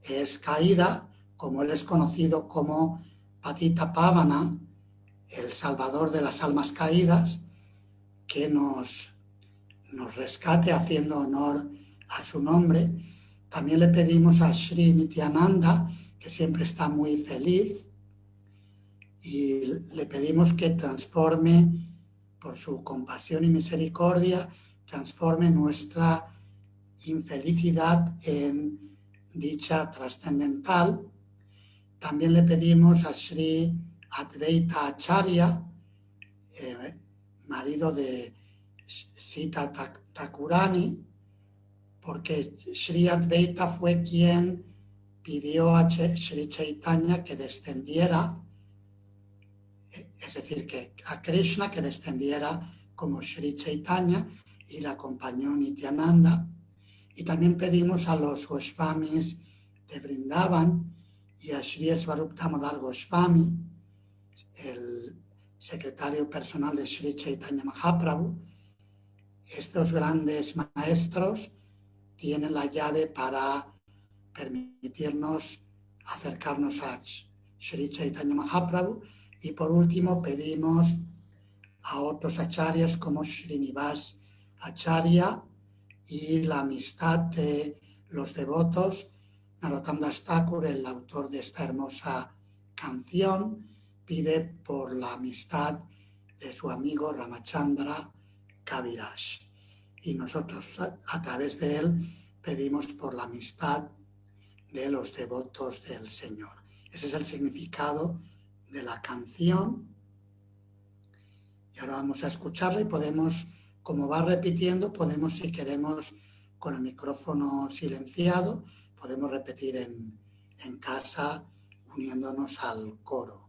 es caída, como él es conocido como Patita Pávana, el salvador de las almas caídas, que nos rescate haciendo honor a su nombre. También le pedimos a Sri Nityananda, que siempre está muy feliz, y le pedimos que transforme, por su compasión y misericordia, transforme nuestra infelicidad en dicha trascendental. También le pedimos a Sri Advaita Acharya, marido de Sita Thakurani, porque Sri Advaita fue quien pidió a Sri Chaitanya que descendiera, es decir, que a Krishna que descendiera como Sri Chaitanya, y la acompañó Nityananda. Y también pedimos a los Goswamis de Vrindavan y a Sri Swarup Damodar Goswami, el secretario personal de Sri Chaitanya Mahaprabhu. Estos grandes maestros tienen la llave para permitirnos acercarnos a Sri Chaitanya Mahaprabhu. Y por último pedimos a otros acharyas como Srinivas Acharya y la amistad de los devotos. Narottam Das Thakur, el autor de esta hermosa canción, pide por la amistad de su amigo Ramachandra Kaviraj. Y nosotros a través de él pedimos por la amistad de los devotos del Señor. Ese es el significado de la canción. Y ahora vamos a escucharla y podemos, como va repitiendo, podemos, si queremos, con el micrófono silenciado, podemos repetir en casa uniéndonos al coro.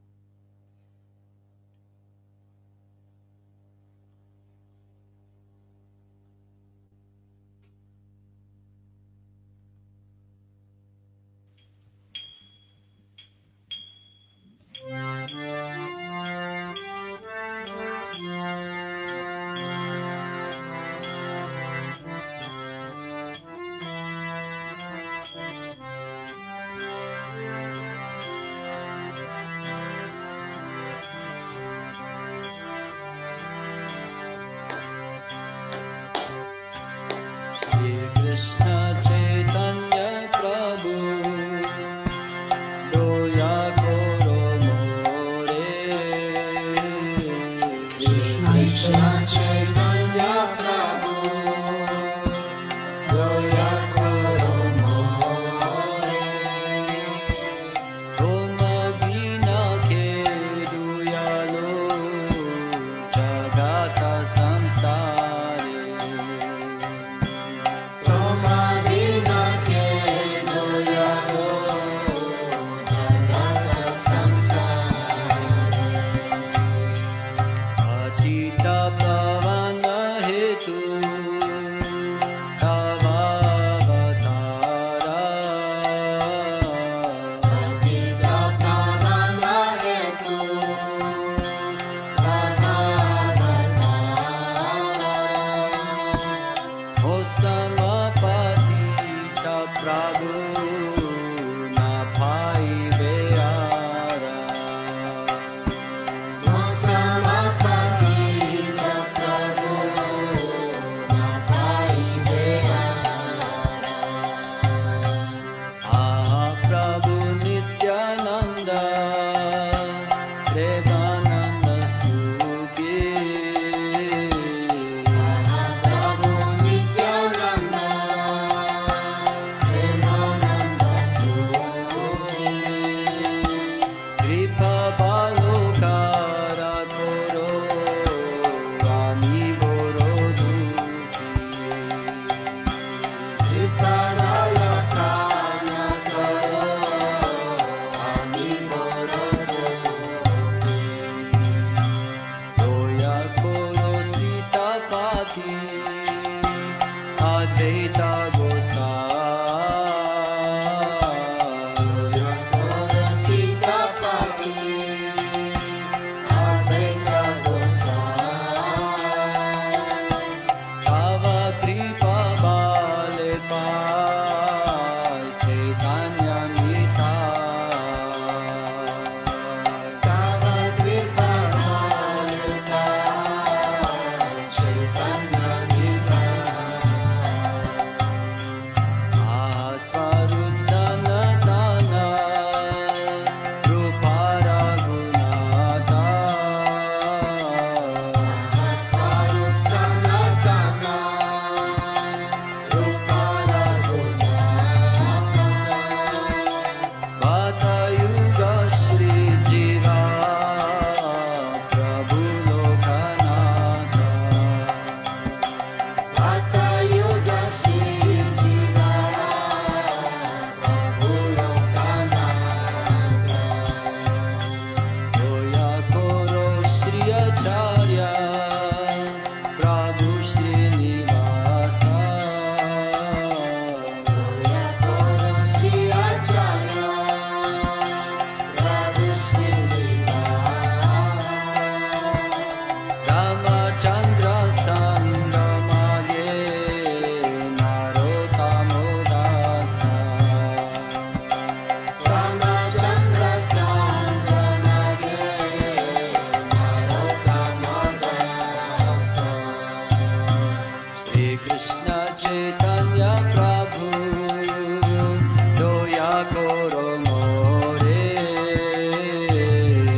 koro more.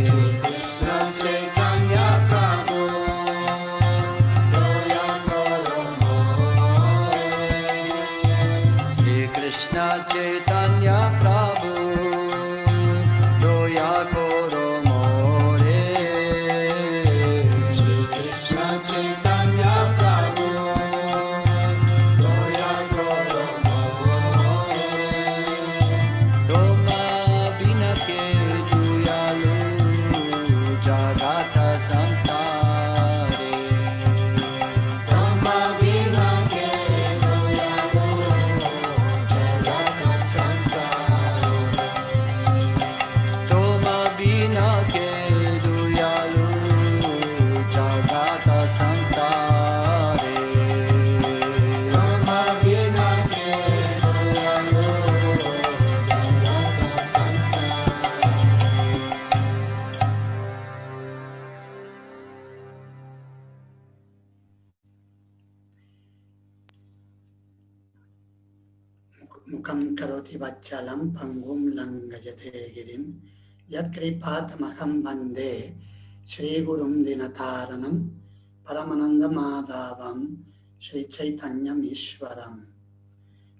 Shri Krishna Chaitanya Prabhu, Doya koro more. Shri Krishna Chaitanya Prabhu, Doya koro more. Shri Krishna Chaitanya Prabhu, Doya koro more. Toma bina ke duyalu jagata samsare. Toma bina ke duyalu jagata samsare. Toma bina ke duyalu jagata samsare. Toma bina ke duyalu jagata Mukam karoti vachalam pangum langayate girim yat kripatamaham vande Shri Gurum Dinataranam Paramananda Madhavam Shri Chaitanyam Ishwaram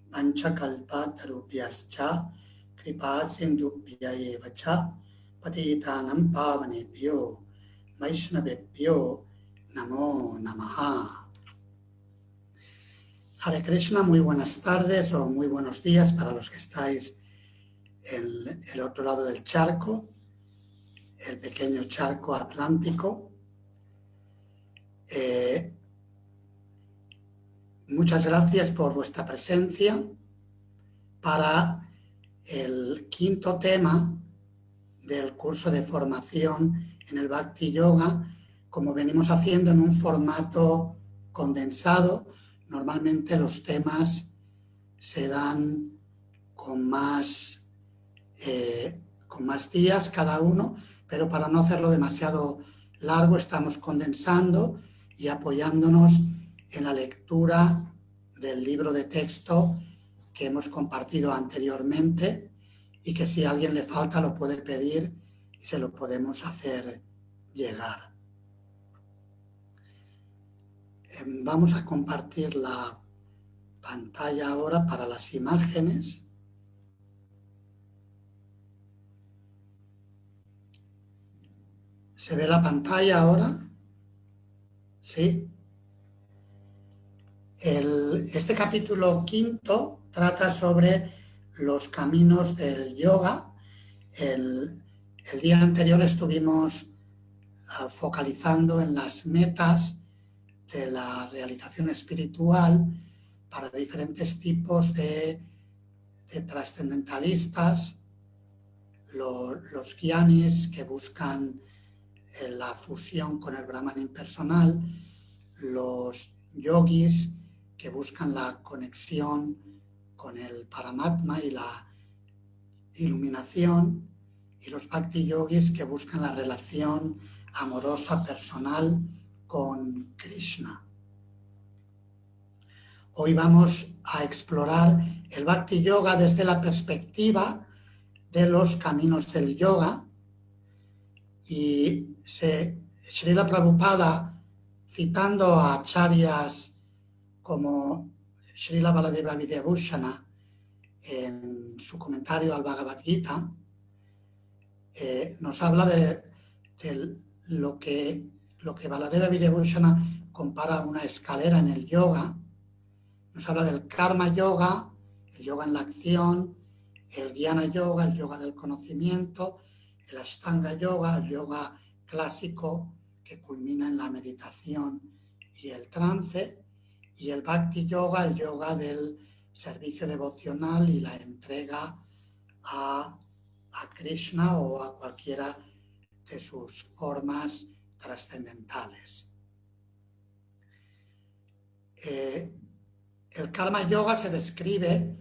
Panchakalpatarubhyascha Kripa Sindhubhya evacha Patitanam Pavanebhyo Vaishnavebhyo Namo Namaha. Hare Krishna, muy buenas tardes o muy buenos días para los que estáis en el otro lado del charco, el pequeño charco atlántico. Muchas gracias por vuestra presencia para el quinto tema del curso de formación en el Bhakti Yoga, como venimos haciendo en un formato condensado. Normalmente los temas se dan con más días cada uno, pero para no hacerlo demasiado largo estamos condensando y apoyándonos en la lectura del libro de texto que hemos compartido anteriormente y que si a alguien le falta lo puede pedir y se lo podemos hacer llegar. Vamos a compartir la pantalla ahora para las imágenes. ¿Se ve la pantalla ahora? ¿Sí? Este capítulo quinto trata sobre los caminos del yoga. El día anterior estuvimos focalizando en las metas de la realización espiritual para diferentes tipos de trascendentalistas, los gyanis que buscan la fusión con el Brahman impersonal, los yogis que buscan la conexión con el Paramatma y la iluminación, y los bhakti yogis que buscan la relación amorosa personal con Krishna. Hoy vamos a explorar el Bhakti Yoga desde la perspectiva de los caminos del yoga, y Srila Prabhupada, citando a acharyas como Srila Baladeva Vidyabhushana en su comentario al Bhagavad Gita, nos habla de lo que Baladeva Vidyabhushana compara a una escalera en el yoga. Nos habla del karma yoga, el yoga en la acción, el jnana yoga, el yoga del conocimiento, el ashtanga yoga, el yoga clásico que culmina en la meditación y el trance, y el bhakti yoga, el yoga del servicio devocional y la entrega a Krishna o a cualquiera de sus formas trascendentales. El karma yoga se describe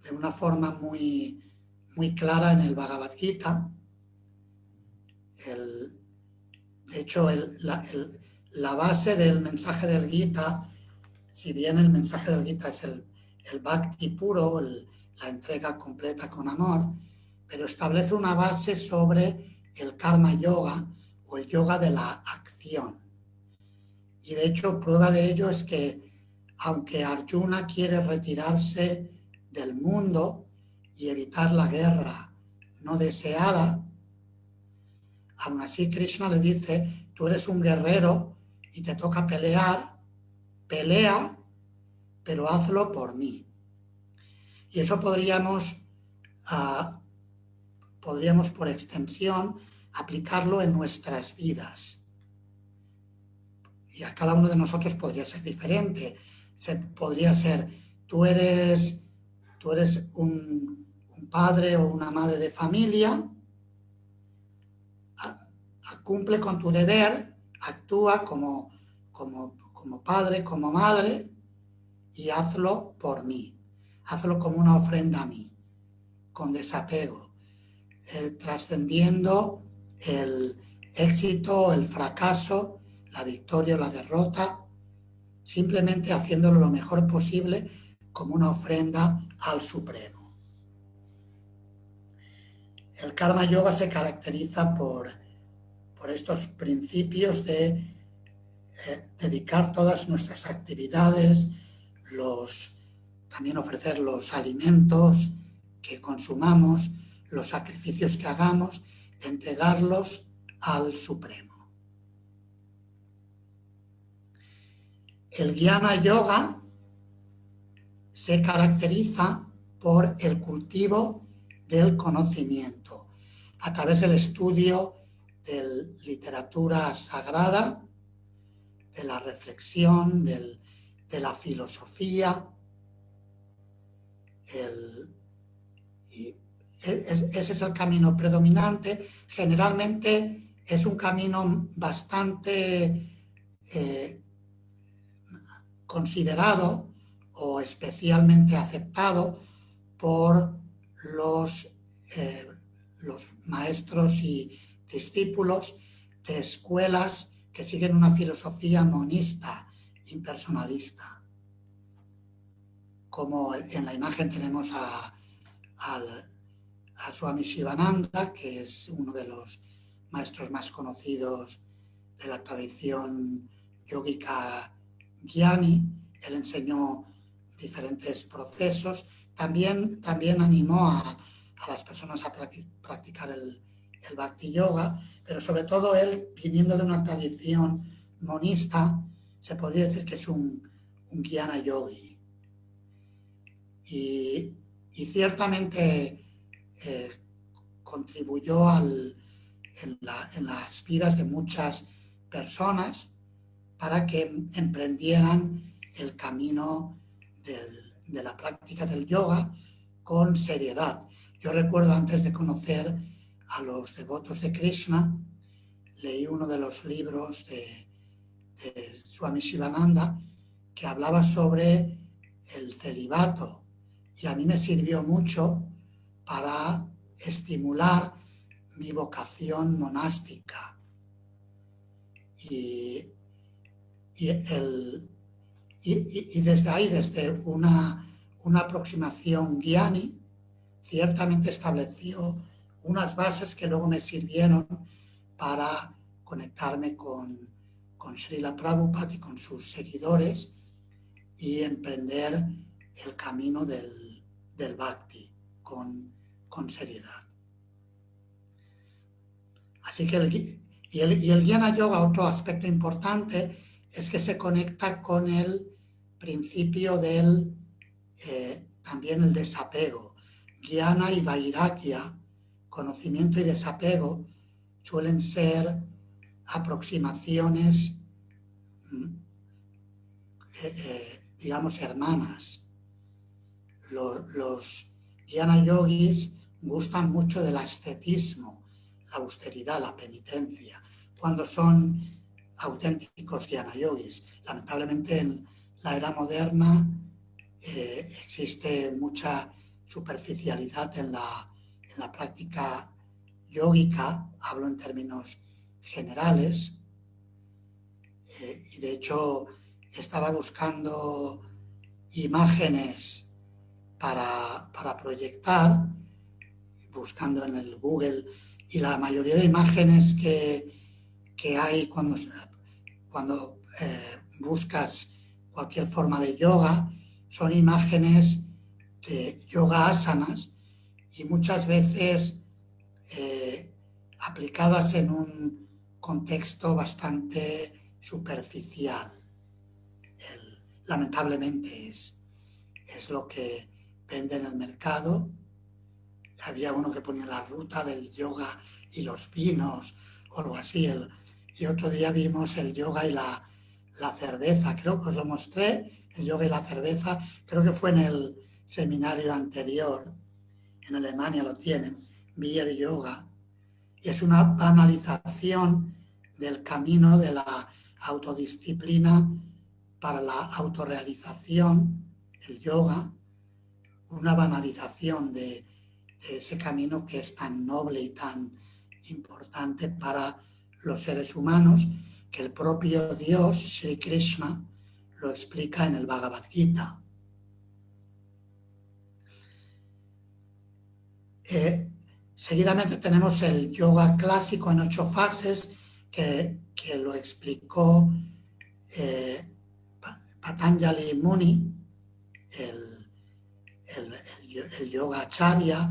de una forma muy clara en el Bhagavad Gita. De hecho, la base del mensaje del Gita, si bien el mensaje del Gita es el bhakti puro, la entrega completa con amor, pero establece una base sobre el karma yoga o el yoga de la acción. Y de hecho, prueba de ello es que aunque Arjuna quiere retirarse del mundo y evitar la guerra no deseada, aún así Krishna le dice, tú eres un guerrero y te toca pelear, pelea, pero hazlo por mí. Y eso podríamos por extensión aplicarlo en nuestras vidas. Y a cada uno de nosotros podría ser diferente. Podría ser, tú eres un padre o una madre de familia, cumple con tu deber, actúa como padre, como madre, y hazlo por mí. Hazlo como una ofrenda a mí, con desapego, trascendiendo el éxito, el fracaso, la victoria o la derrota, simplemente haciéndolo lo mejor posible como una ofrenda al Supremo. El Karma Yoga se caracteriza por estos principios de dedicar todas nuestras actividades, también ofrecer los alimentos que consumamos, los sacrificios que hagamos, entregarlos al Supremo. El Jnana Yoga se caracteriza por el cultivo del conocimiento a través del estudio de literatura sagrada, de la reflexión, de la filosofía. Ese es el camino predominante. Generalmente es un camino bastante considerado o especialmente aceptado por los maestros y discípulos de escuelas que siguen una filosofía monista, impersonalista. Como en la imagen tenemos a Swami Shivananda, que es uno de los maestros más conocidos de la tradición yógica Gyani. Él enseñó diferentes procesos. También animó a las personas a practicar el Bhakti Yoga, pero sobre todo él, viniendo de una tradición monista, se podría decir que es un Jnana Yogi. Y ciertamente contribuyó en las vidas de muchas personas para que emprendieran el camino de la práctica del yoga con seriedad. Yo recuerdo, antes de conocer a los devotos de Krishna, leí uno de los libros de Swami Shivananda que hablaba sobre el celibato, y a mí me sirvió mucho para estimular mi vocación monástica. Y desde ahí, desde una aproximación Gyani, ciertamente estableció unas bases que luego me sirvieron para conectarme con Srila Prabhupada y con sus seguidores y emprender el camino del Bhakti con seriedad. Así que el Jnana Yoga, otro aspecto importante, es que se conecta con el principio también el desapego. Jnana y Vairagya, conocimiento y desapego, suelen ser aproximaciones, digamos, hermanas. Los Jnana Yogis gustan mucho del ascetismo, la austeridad, la penitencia, cuando son auténticos Jnana Yogis. Lamentablemente en la era moderna existe mucha superficialidad en la práctica yógica, hablo en términos generales, y de hecho estaba buscando imágenes para proyectar, buscando en el Google, y la mayoría de imágenes que hay cuando buscas cualquier forma de yoga son imágenes de yoga asanas y muchas veces aplicadas en un contexto bastante superficial. Lamentablemente es lo que vende en el mercado. Había uno que ponía la ruta del yoga y los vinos o algo así. Y otro día vimos el yoga y la cerveza. Creo que os lo mostré, el yoga y la cerveza. Creo que fue en el seminario anterior. En Alemania lo tienen, Beer Yoga. Y es una banalización del camino de la autodisciplina para la autorrealización, el yoga, una banalización de ese camino que es tan noble y tan importante para los seres humanos, que el propio Dios, Sri Krishna, lo explica en el Bhagavad Gita. Seguidamente tenemos el yoga clásico en 8 fases que lo explicó Patanjali Muni, el yoga acharya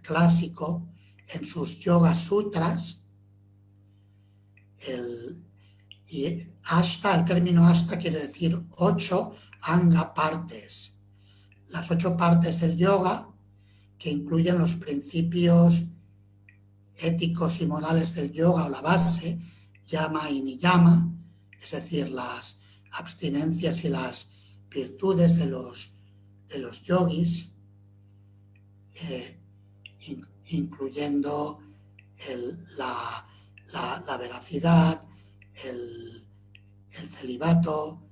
clásico, en sus yoga sutras. Y ashta, el término ashta quiere decir 8 anga partes. Las 8 partes del yoga que incluyen los principios éticos y morales del yoga o la base, yama y niyama, es decir, las abstinencias y las virtudes de los yogis, incluyendo la veracidad, el celibato,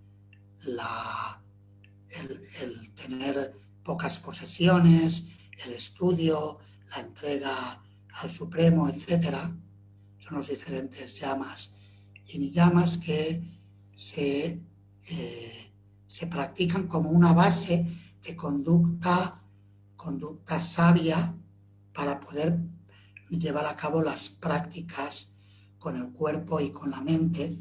el tener pocas posesiones, el estudio, la entrega al Supremo, etc. Son los diferentes yamas y niyamas que se practican como una base de conducta sabia para poder llevar a cabo las prácticas con el cuerpo y con la mente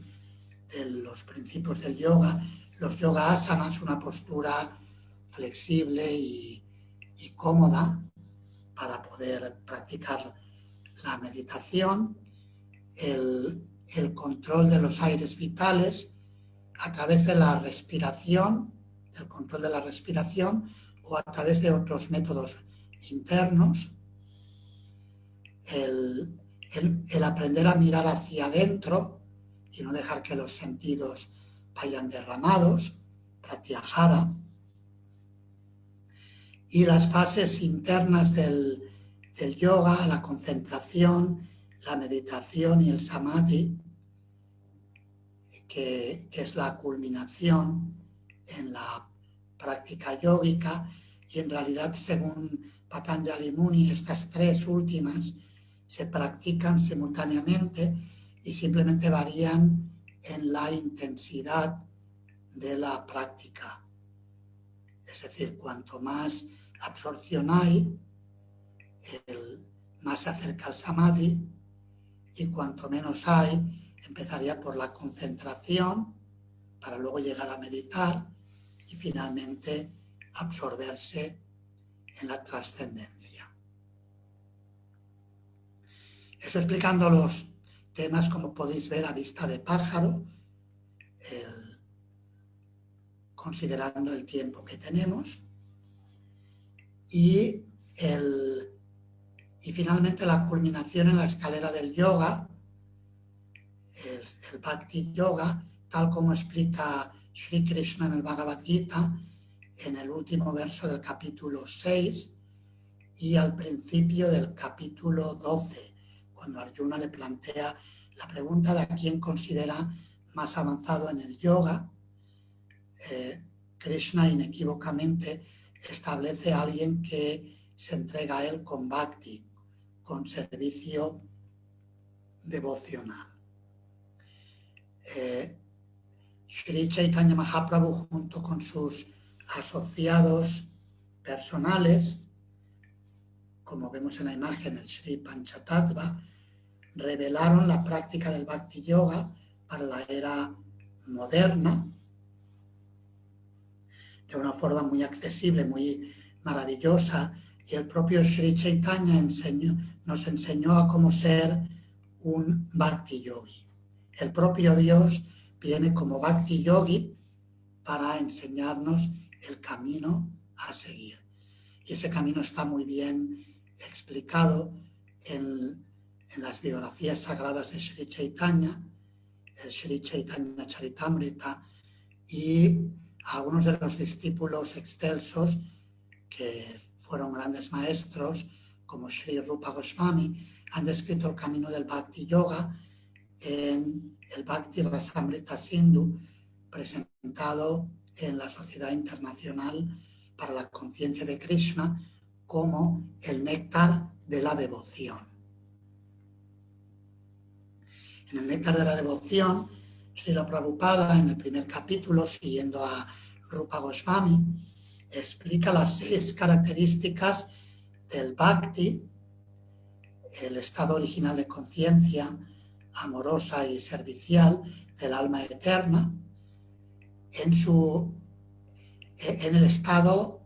de los principios del yoga. Los yoga asanas, una postura flexible y cómoda para poder practicar la meditación, el control de los aires vitales a través de la respiración, del control de la respiración o a través de otros métodos internos, el aprender a mirar hacia adentro y no dejar que los sentidos vayan derramados, pratyahara, y las fases internas del yoga, la concentración, la meditación y el samadhi, que es la culminación en la práctica yógica, y en realidad, según Patanjali Muni, estas 3 últimas se practican simultáneamente y simplemente varían en la intensidad de la práctica. Es decir, cuanto más absorción hay, más se acerca al samadhi, y cuanto menos hay, empezaría por la concentración para luego llegar a meditar y finalmente absorberse en la trascendencia. Eso explicando los temas, como podéis ver, a vista de pájaro, considerando el tiempo que tenemos, y finalmente la culminación en la escalera del yoga, el Bhakti Yoga, tal como explica Sri Krishna en el Bhagavad Gita, en el último verso del capítulo 6 y al principio del capítulo 12, cuando Arjuna le plantea la pregunta de a quién considera más avanzado en el yoga. Krishna inequívocamente establece a alguien que se entrega a él con bhakti, con servicio devocional. Sri Chaitanya Mahaprabhu, junto con sus asociados personales, como vemos en la imagen, el Sri Panchatattva, revelaron la práctica del Bhakti Yoga para la era moderna de una forma muy accesible, muy maravillosa, y el propio Sri Chaitanya nos enseñó a cómo ser un Bhakti Yogi. El propio Dios viene como Bhakti Yogi para enseñarnos el camino a seguir. Y ese camino está muy bien explicado en las biografías sagradas de Sri Chaitanya, el Sri Chaitanya Charitamrita, y algunos de los discípulos excelsos que fueron grandes maestros, como Sri Rupa Goswami, han descrito el camino del Bhakti Yoga en el Bhakti Rasamrita Sindhu, presentado en la Sociedad Internacional para la Conciencia de Krishna como el néctar de la devoción. En el néctar de la devoción, Srila Prabhupada, en el primer capítulo, siguiendo a Rupa Goswami, explica las 6 características del Bhakti, el estado original de conciencia amorosa y servicial del alma eterna, en el estado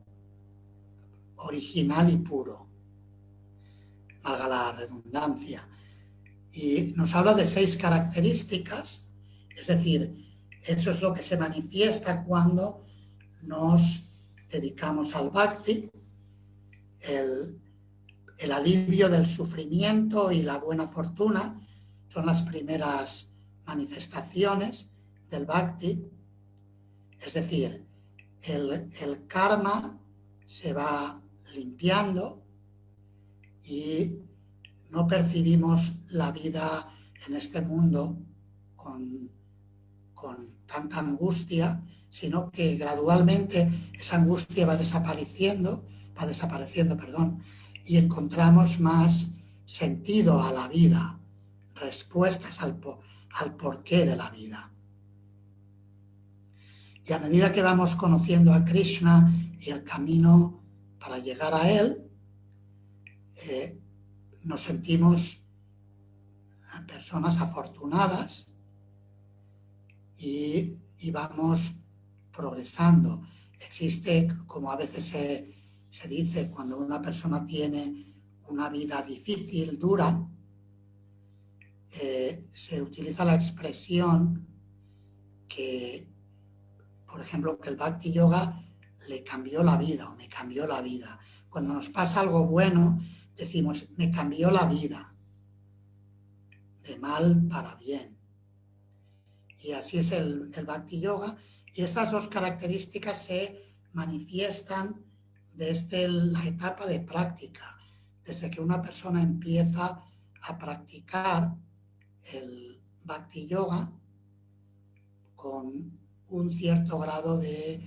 original y puro, valga la redundancia. Y nos habla de 6 características, es decir, eso es lo que se manifiesta cuando nos dedicamos al Bhakti, el alivio del sufrimiento y la buena fortuna son las primeras manifestaciones del Bhakti, es decir, el karma se va limpiando y no percibimos la vida en este mundo con tanta angustia, sino que gradualmente esa angustia va desapareciendo, y encontramos más sentido a la vida, respuestas al porqué de la vida. Y a medida que vamos conociendo a Krishna y el camino para llegar a él, nos sentimos personas afortunadas y vamos progresando. Existe, como a veces se dice, cuando una persona tiene una vida difícil, dura, se utiliza la expresión que, por ejemplo, que el Bhakti Yoga le cambió la vida o me cambió la vida. Cuando nos pasa algo bueno, decimos, me cambió la vida, de mal para bien. Y así es el Bhakti Yoga. Y estas 2 características se manifiestan desde la etapa de práctica, desde que una persona empieza a practicar el Bhakti Yoga con un cierto grado de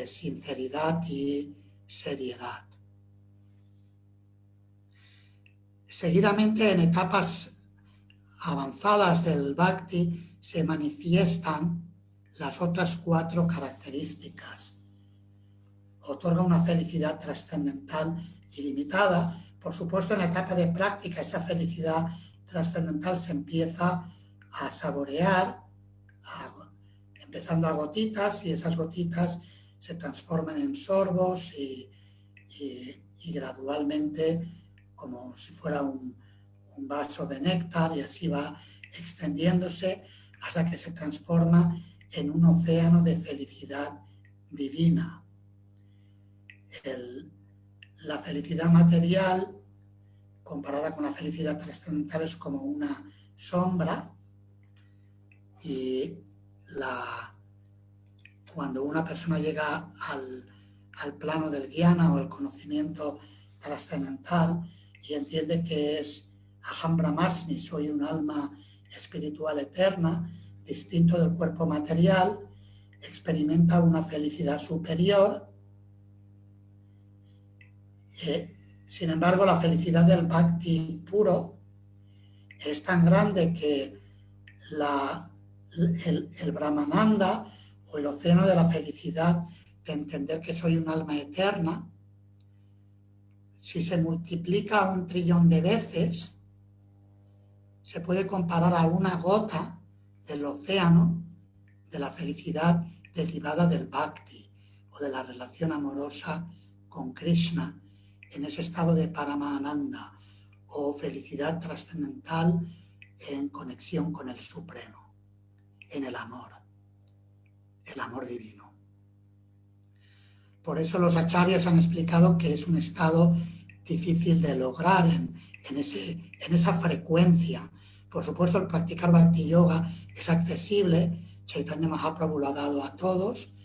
sinceridad y seriedad. Seguidamente, en etapas avanzadas del Bhakti, se manifiestan las otras 4 características. Otorga una felicidad trascendental ilimitada. Por supuesto, en la etapa de práctica, esa felicidad trascendental se empieza a saborear, empezando a gotitas, y esas gotitas se transforman en sorbos y gradualmente, como si fuera un vaso de néctar, y así va extendiéndose hasta que se transforma en un océano de felicidad divina. La felicidad material, comparada con la felicidad trascendental, es como una sombra, y cuando una persona llega al plano del jnana o el conocimiento trascendental y entiende que es Aham Brahmasmi, soy un alma espiritual eterna, distinto del cuerpo material, experimenta una felicidad superior. Sin embargo, la felicidad del Bhakti puro es tan grande que el Brahmananda, o el océano de la felicidad de entender que soy un alma eterna, si se multiplica 1 trillón de veces, se puede comparar a una gota del océano de la felicidad derivada del bhakti o de la relación amorosa con Krishna en ese estado de Paramananda o felicidad trascendental en conexión con el Supremo, en el amor divino. Por eso los acharyas han explicado que es un estado difícil de lograr en esa frecuencia. Por supuesto, el practicar Bhakti Yoga es accesible, Chaitanya Mahaprabhu lo ha dado a todos,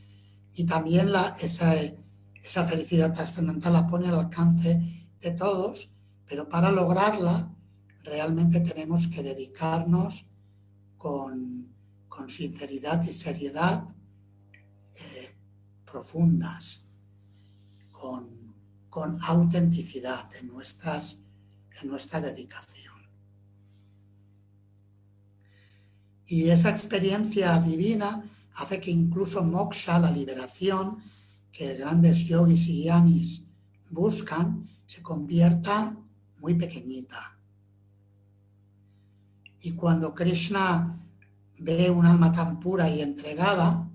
y también esa felicidad trascendental la pone al alcance de todos, pero para lograrla realmente tenemos que dedicarnos con sinceridad y seriedad profundas, con autenticidad en nuestra dedicación. Y esa experiencia divina hace que incluso moksha, la liberación que grandes yogis y gyanis buscan, se convierta muy pequeñita. Y cuando Krishna ve un alma tan pura y entregada,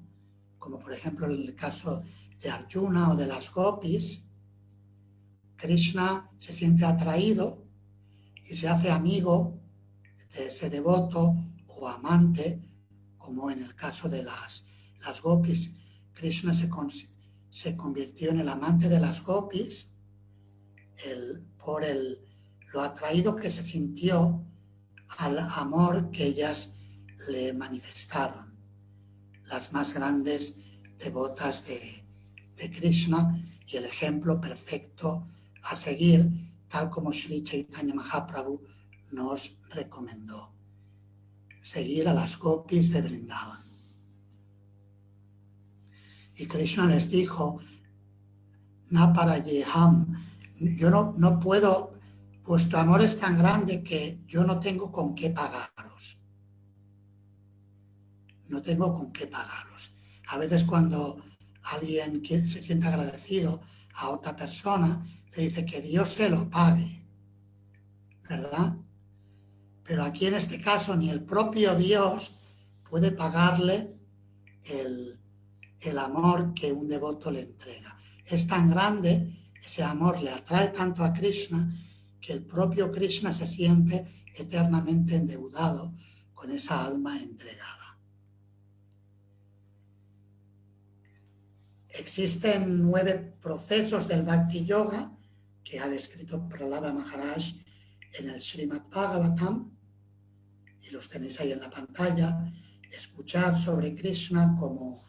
como por ejemplo en el caso de Arjuna o de las gopis, Krishna se siente atraído y se hace amigo de ese devoto o amante, como en el caso de las gopis. Krishna se convirtió en el amante de las gopis por lo atraído que se sintió al amor que ellas le manifestaron, las más grandes devotas de Krishna, y el ejemplo perfecto a seguir, tal como Sri Chaitanya Mahaprabhu nos recomendó. Seguir a las gopis de Vrindavan. Y Krishna les dijo, Naparayeham, yo no puedo, vuestro amor es tan grande que yo no tengo con qué pagaros. No tengo con qué pagaros. A veces cuando alguien se siente agradecido a otra persona, le dice que Dios se lo pague, ¿verdad? Pero aquí en este caso ni el propio Dios puede pagarle el amor que un devoto le entrega. Es tan grande, ese amor le atrae tanto a Krishna, que el propio Krishna se siente eternamente endeudado con esa alma entregada. Existen 9 procesos del Bhakti Yoga que ha descrito Prahlada Maharaj en el Srimad Bhagavatam, y los tenéis ahí en la pantalla. Escuchar sobre Krishna como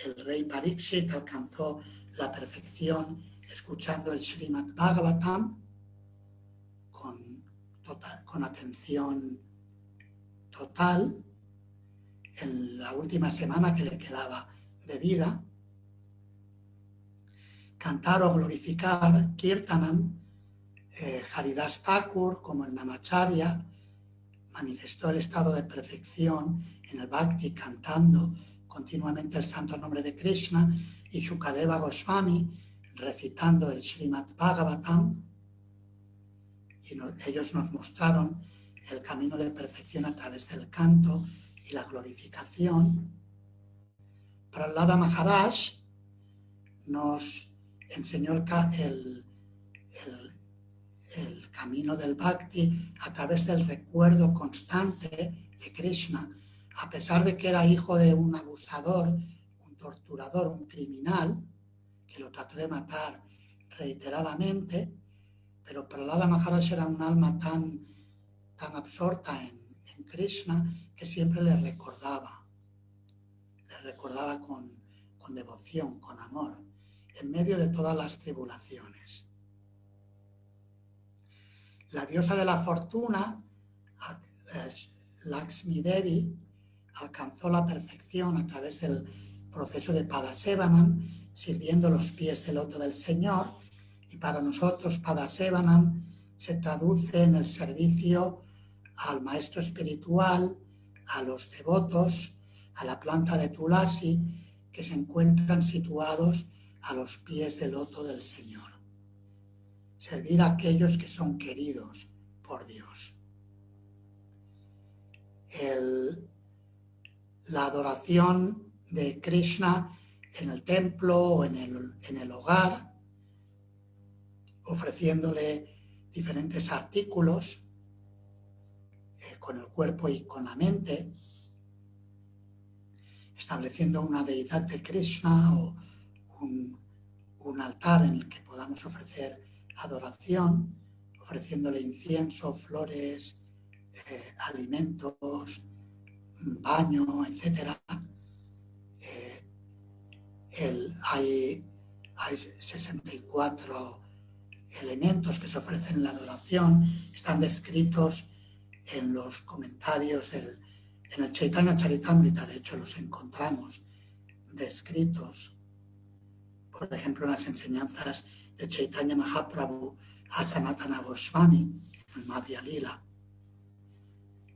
el rey Parikshit alcanzó la perfección escuchando el Srimad Bhagavatam con atención total en la última semana que le quedaba de vida. Cantar o glorificar Kirtanam, Haridas Thakur, como el Namacharya, manifestó el estado de perfección en el Bhakti cantando continuamente el santo nombre de Krishna, y Shukadeva Goswami recitando el Srimad Bhagavatam, y ellos nos mostraron el camino de perfección a través del canto y la glorificación. Prahlada Maharaj nos enseñó el camino del Bhakti a través del recuerdo constante de Krishna, a pesar de que era hijo de un abusador, un torturador, un criminal, que lo trató de matar reiteradamente, pero Prahlada Maharaj era un alma tan absorta en Krishna que siempre le recordaba con devoción, con amor, en medio de todas las tribulaciones. La diosa de la fortuna, Lakshmi Devi, alcanzó la perfección a través del proceso de Padasevanam, sirviendo los pies del loto del Señor, y para nosotros Padasevanam se traduce en el servicio al maestro espiritual, a los devotos, a la planta de Tulasi, que se encuentran situados a los pies del loto del Señor. Servir a aquellos que son queridos por Dios. La adoración de Krishna en el templo o en el hogar, ofreciéndole diferentes artículos con el cuerpo y con la mente, estableciendo una deidad de Krishna o un altar en el que podamos ofrecer adoración, ofreciéndole incienso, flores, alimentos, baño, etc. Hay 64 elementos que se ofrecen en la adoración, están descritos en los comentarios en el Chaitanya Charitamrita. De hecho los encontramos descritos, por ejemplo, en las enseñanzas de Chaitanya Mahaprabhu a Sanatana Goswami, en Madhya Lila.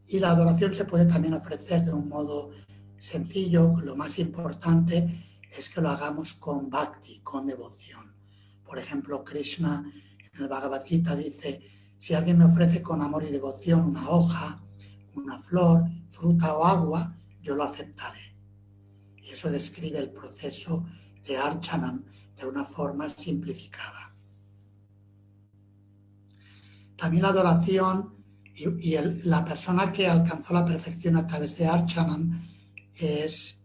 Y la adoración se puede también ofrecer de un modo sencillo. Lo más importante es que lo hagamos con bhakti, con devoción. Por ejemplo, Krishna en el Bhagavad Gita dice: si alguien me ofrece con amor y devoción una hoja, una flor, fruta o agua, yo lo aceptaré. Y eso describe el proceso de Archanam de una forma simplificada. También la adoración y la persona que alcanzó la perfección a través de Archanam es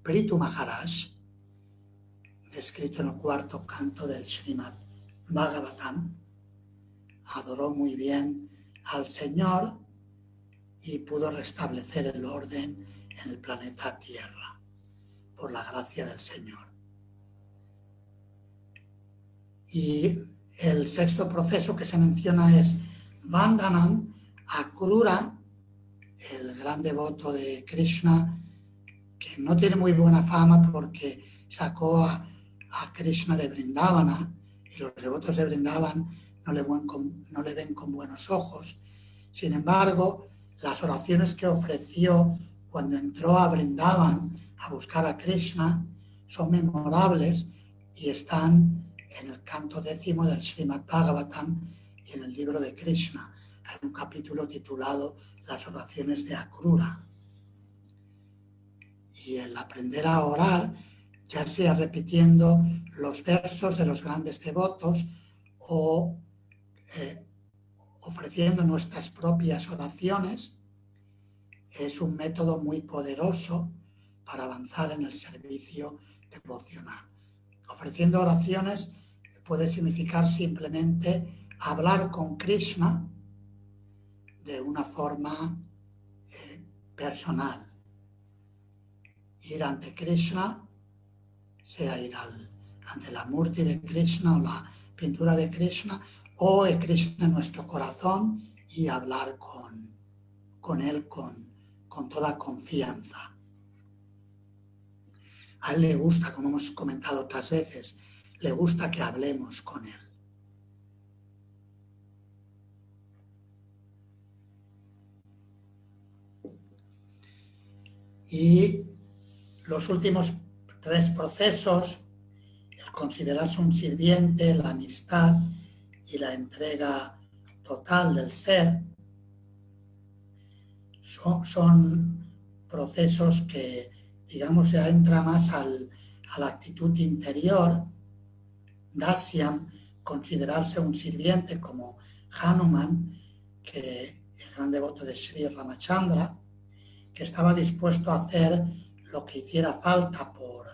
Prithu Maharaj, descrito en el cuarto canto del Srimad Bhagavatam. Adoró muy bien al Señor y pudo restablecer el orden en el planeta Tierra por la gracia del Señor. Y el sexto proceso que se menciona es Vandanam. Akrura, el gran devoto de Krishna, que no tiene muy buena fama porque sacó a Krishna de Vrindavana, y los devotos de Vrindavan no le ven con buenos ojos. Sin embargo, las oraciones que ofreció cuando entró a Vrindavan a buscar a Krishna son memorables y están en el canto 10 del Srimad Bhagavatam y en el libro de Krishna. Hay un capítulo titulado Las oraciones de Akrura. Y el aprender a orar, ya sea repitiendo los versos de los grandes devotos o ofreciendo nuestras propias oraciones, es un método muy poderoso para avanzar en el servicio devocional. Ofreciendo oraciones puede significar simplemente hablar con Krishna de una forma personal. Ir ante Krishna, sea ir ante la Murti de Krishna o la pintura de Krishna, o el Krishna en nuestro corazón, y hablar con él con toda confianza. A él le gusta, como hemos comentado otras veces, le gusta que hablemos con él. Y los últimos 3 procesos, el considerarse un sirviente, la amistad y la entrega total del ser, son procesos que, digamos, ya entra más a la actitud interior. Dasyam, considerarse un sirviente, como Hanuman, que el gran devoto de Sri Ramachandra, que estaba dispuesto a hacer lo que hiciera falta por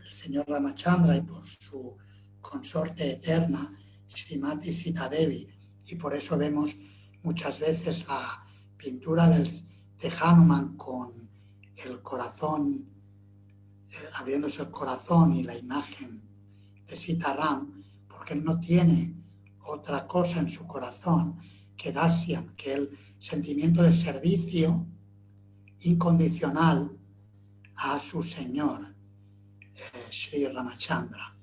el señor Ramachandra y por su consorte eterna, Srimati Sita Devi. Y por eso vemos muchas veces la pintura de Hanuman con el corazón, abriéndose el corazón, y la imagen de Sita Ram, porque él no tiene otra cosa en su corazón que Dasyam, que el sentimiento de servicio incondicional a su señor, Sri Ramachandra.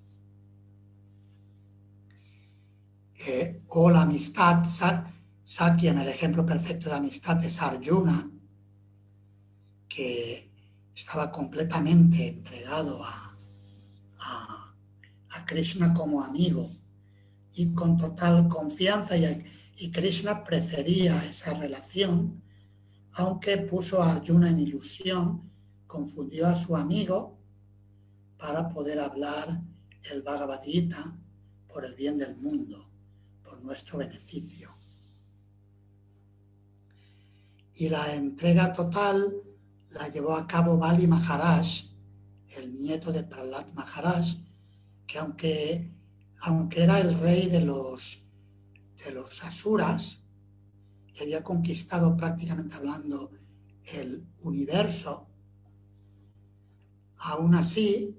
O la amistad, Sakyam, el ejemplo perfecto de amistad es Arjuna, que estaba completamente entregado a Krishna como amigo y con total confianza, y Krishna prefería esa relación, aunque puso a Arjuna en ilusión, confundió a su amigo para poder hablar el Bhagavad Gita por el bien del mundo, por nuestro beneficio. Y la entrega total la llevó a cabo Bali Maharaj, el nieto de Prahlad Maharaj, que aunque era el rey de los asuras y había conquistado, prácticamente hablando, el universo, aún así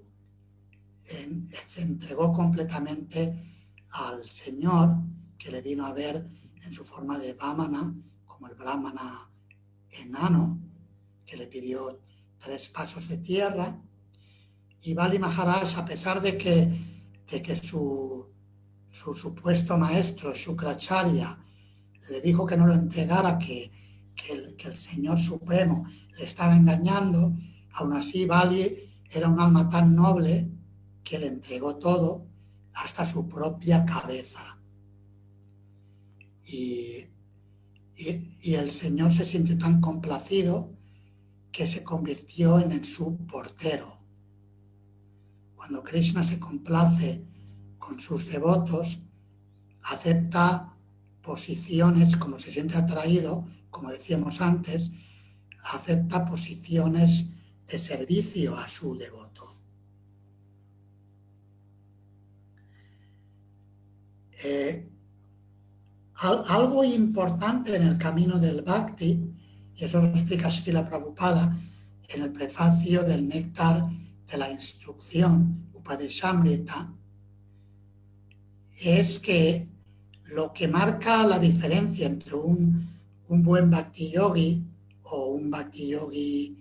se entregó completamente al Señor, que le vino a ver en su forma de Vamana, como el Brahmana enano, que le pidió 3 pasos de tierra. Y Bali Maharaj, a pesar de que su supuesto maestro, Shukracharya, le dijo que no lo entregara, que el Señor Supremo le estaba engañando, aún así Bali era un alma tan noble que le entregó todo, hasta su propia cabeza. Y el Señor se sintió tan complacido que se convirtió en su portero. Cuando Krishna se complace con sus devotos, acepta posiciones, como se siente atraído, como decíamos antes, acepta posiciones de servicio a su devoto. Algo importante en el camino del Bhakti, y eso lo explica Srila Prabhupada en el prefacio del Néctar de la Instrucción, Upadeshamrita, es que lo que marca la diferencia entre un buen Bhakti Yogi o un Bhakti Yogi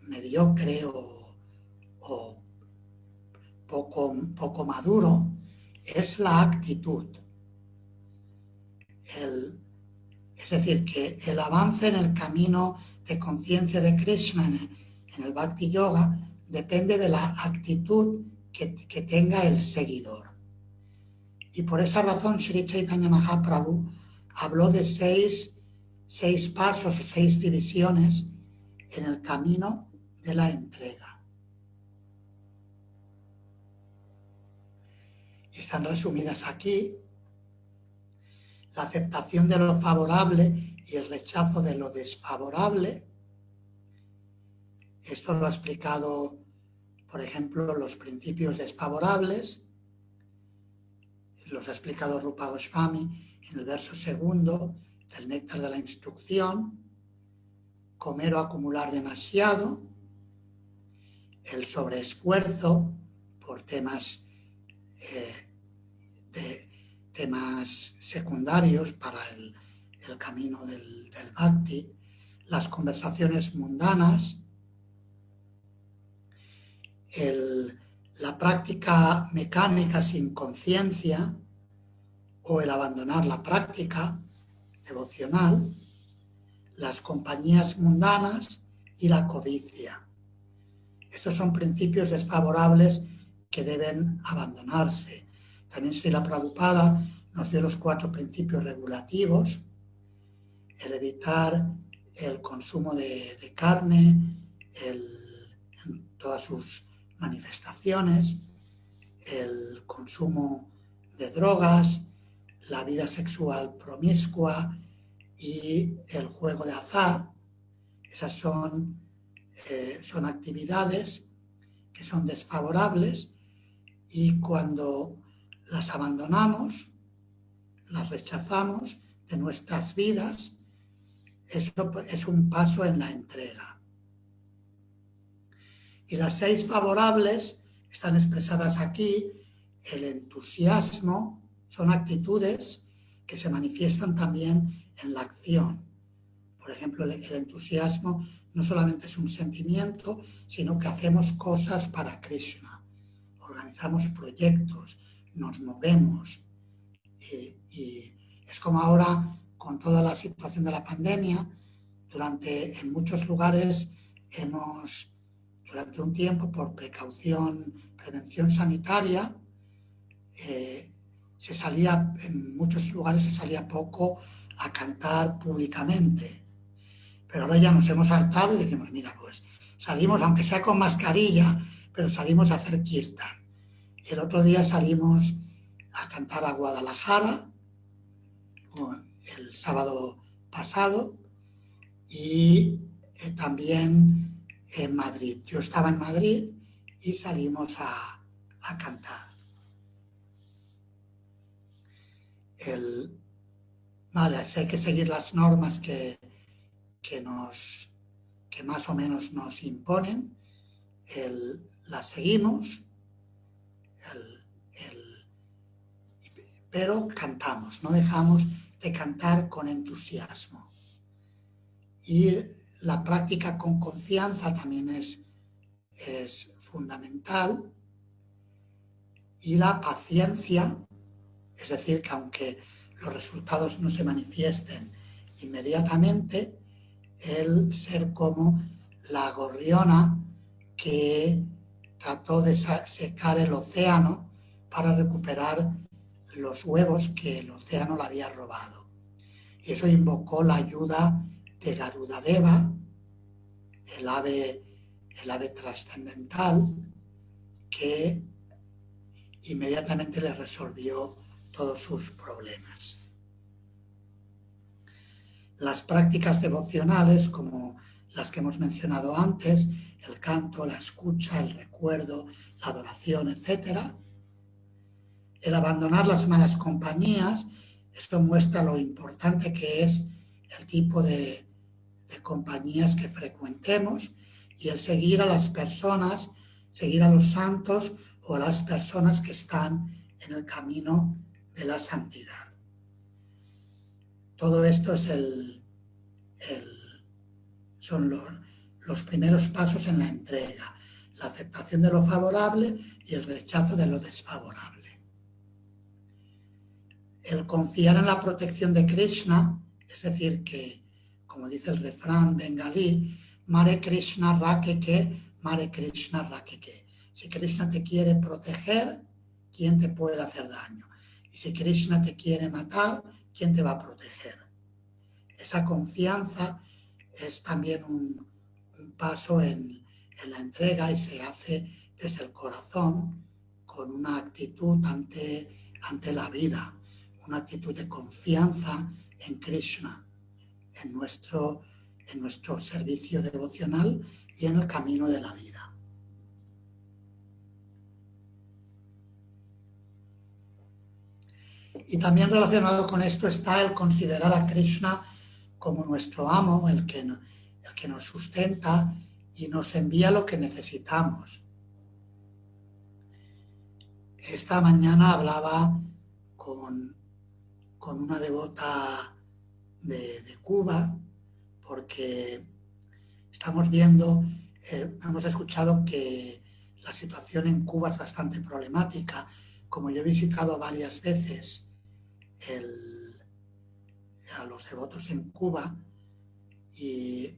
mediocre o poco maduro es la actitud. Es decir, que el avance en el camino de conciencia de Krishna en el Bhakti Yoga depende de la actitud que tenga el seguidor. Y por esa razón Sri Chaitanya Mahaprabhu habló de seis pasos o 6 divisiones en el camino de la entrega. Y están resumidas aquí: la aceptación de lo favorable y el rechazo de lo desfavorable. Esto lo ha explicado, por ejemplo, los principios desfavorables. Los ha explicado Rupa Goswami en el verso 2 del Néctar de la Instrucción: comer o acumular demasiado, el sobreesfuerzo por temas secundarios para el camino del Bhakti, las conversaciones mundanas, la práctica mecánica sin conciencia o el abandonar la práctica devocional, las compañías mundanas y la codicia. Estos son principios desfavorables que deben abandonarse. También Srila Prabhupada nos dio los 4 principios regulativos: el evitar el consumo de carne en todas sus manifestaciones, el consumo de drogas, la vida sexual promiscua y el juego de azar. Esas son actividades que son desfavorables, y cuando las abandonamos, las rechazamos de nuestras vidas, eso es un paso en la entrega. Y las 6 favorables están expresadas aquí. El entusiasmo son actitudes que se manifiestan también en la acción. Por ejemplo, el entusiasmo no solamente es un sentimiento, sino que hacemos cosas para Krishna, organizamos proyectos, nos movemos. Y es como ahora, con toda la situación de la pandemia, en muchos lugares hemos durante un tiempo, por prevención sanitaria, en muchos lugares se salía poco a cantar públicamente. Pero ahora ya nos hemos hartado y decimos, mira, pues salimos, aunque sea con mascarilla, pero salimos a hacer kirtan. El otro día salimos a cantar a Guadalajara, el sábado pasado, y también en Madrid. Yo estaba en Madrid y salimos a cantar. Vale, si hay que seguir las normas que más o menos nos imponen, las seguimos, pero cantamos, no dejamos de cantar con entusiasmo. Y la práctica con confianza también es fundamental. Y la paciencia, es decir, que aunque los resultados no se manifiesten inmediatamente, el ser como la gorriona que trató de secar el océano para recuperar los huevos que el océano le había robado. Y eso invocó la ayuda de Garudadeva, el ave trascendental, que inmediatamente le resolvió todos sus problemas. Las prácticas devocionales, como las que hemos mencionado antes, el canto, la escucha, el recuerdo, la adoración, etc. El abandonar las malas compañías, esto muestra lo importante que es el tipo de compañías que frecuentemos, y el seguir a las personas, seguir a los santos o a las personas que están en el camino de la santidad. Todo esto es son los primeros pasos en la entrega, la aceptación de lo favorable y el rechazo de lo desfavorable. El confiar en la protección de Krishna, es decir, que, como dice el refrán bengalí, Mare Krishna Rakeke, Mare Krishna Rakeke. Si Krishna te quiere proteger, ¿quién te puede hacer daño? Y si Krishna te quiere matar, ¿quién te va a proteger? Esa confianza es también un paso en la entrega, y se hace desde el corazón con una actitud ante la vida, una actitud de confianza en Krishna, en nuestro servicio devocional y en el camino de la vida. Y también relacionado con esto está el considerar a Krishna como nuestro amo, el que nos sustenta y nos envía lo que necesitamos. Esta mañana hablaba con una devota de Cuba, porque estamos viendo, hemos escuchado que la situación en Cuba es bastante problemática. Como yo he visitado varias veces a los devotos en Cuba, y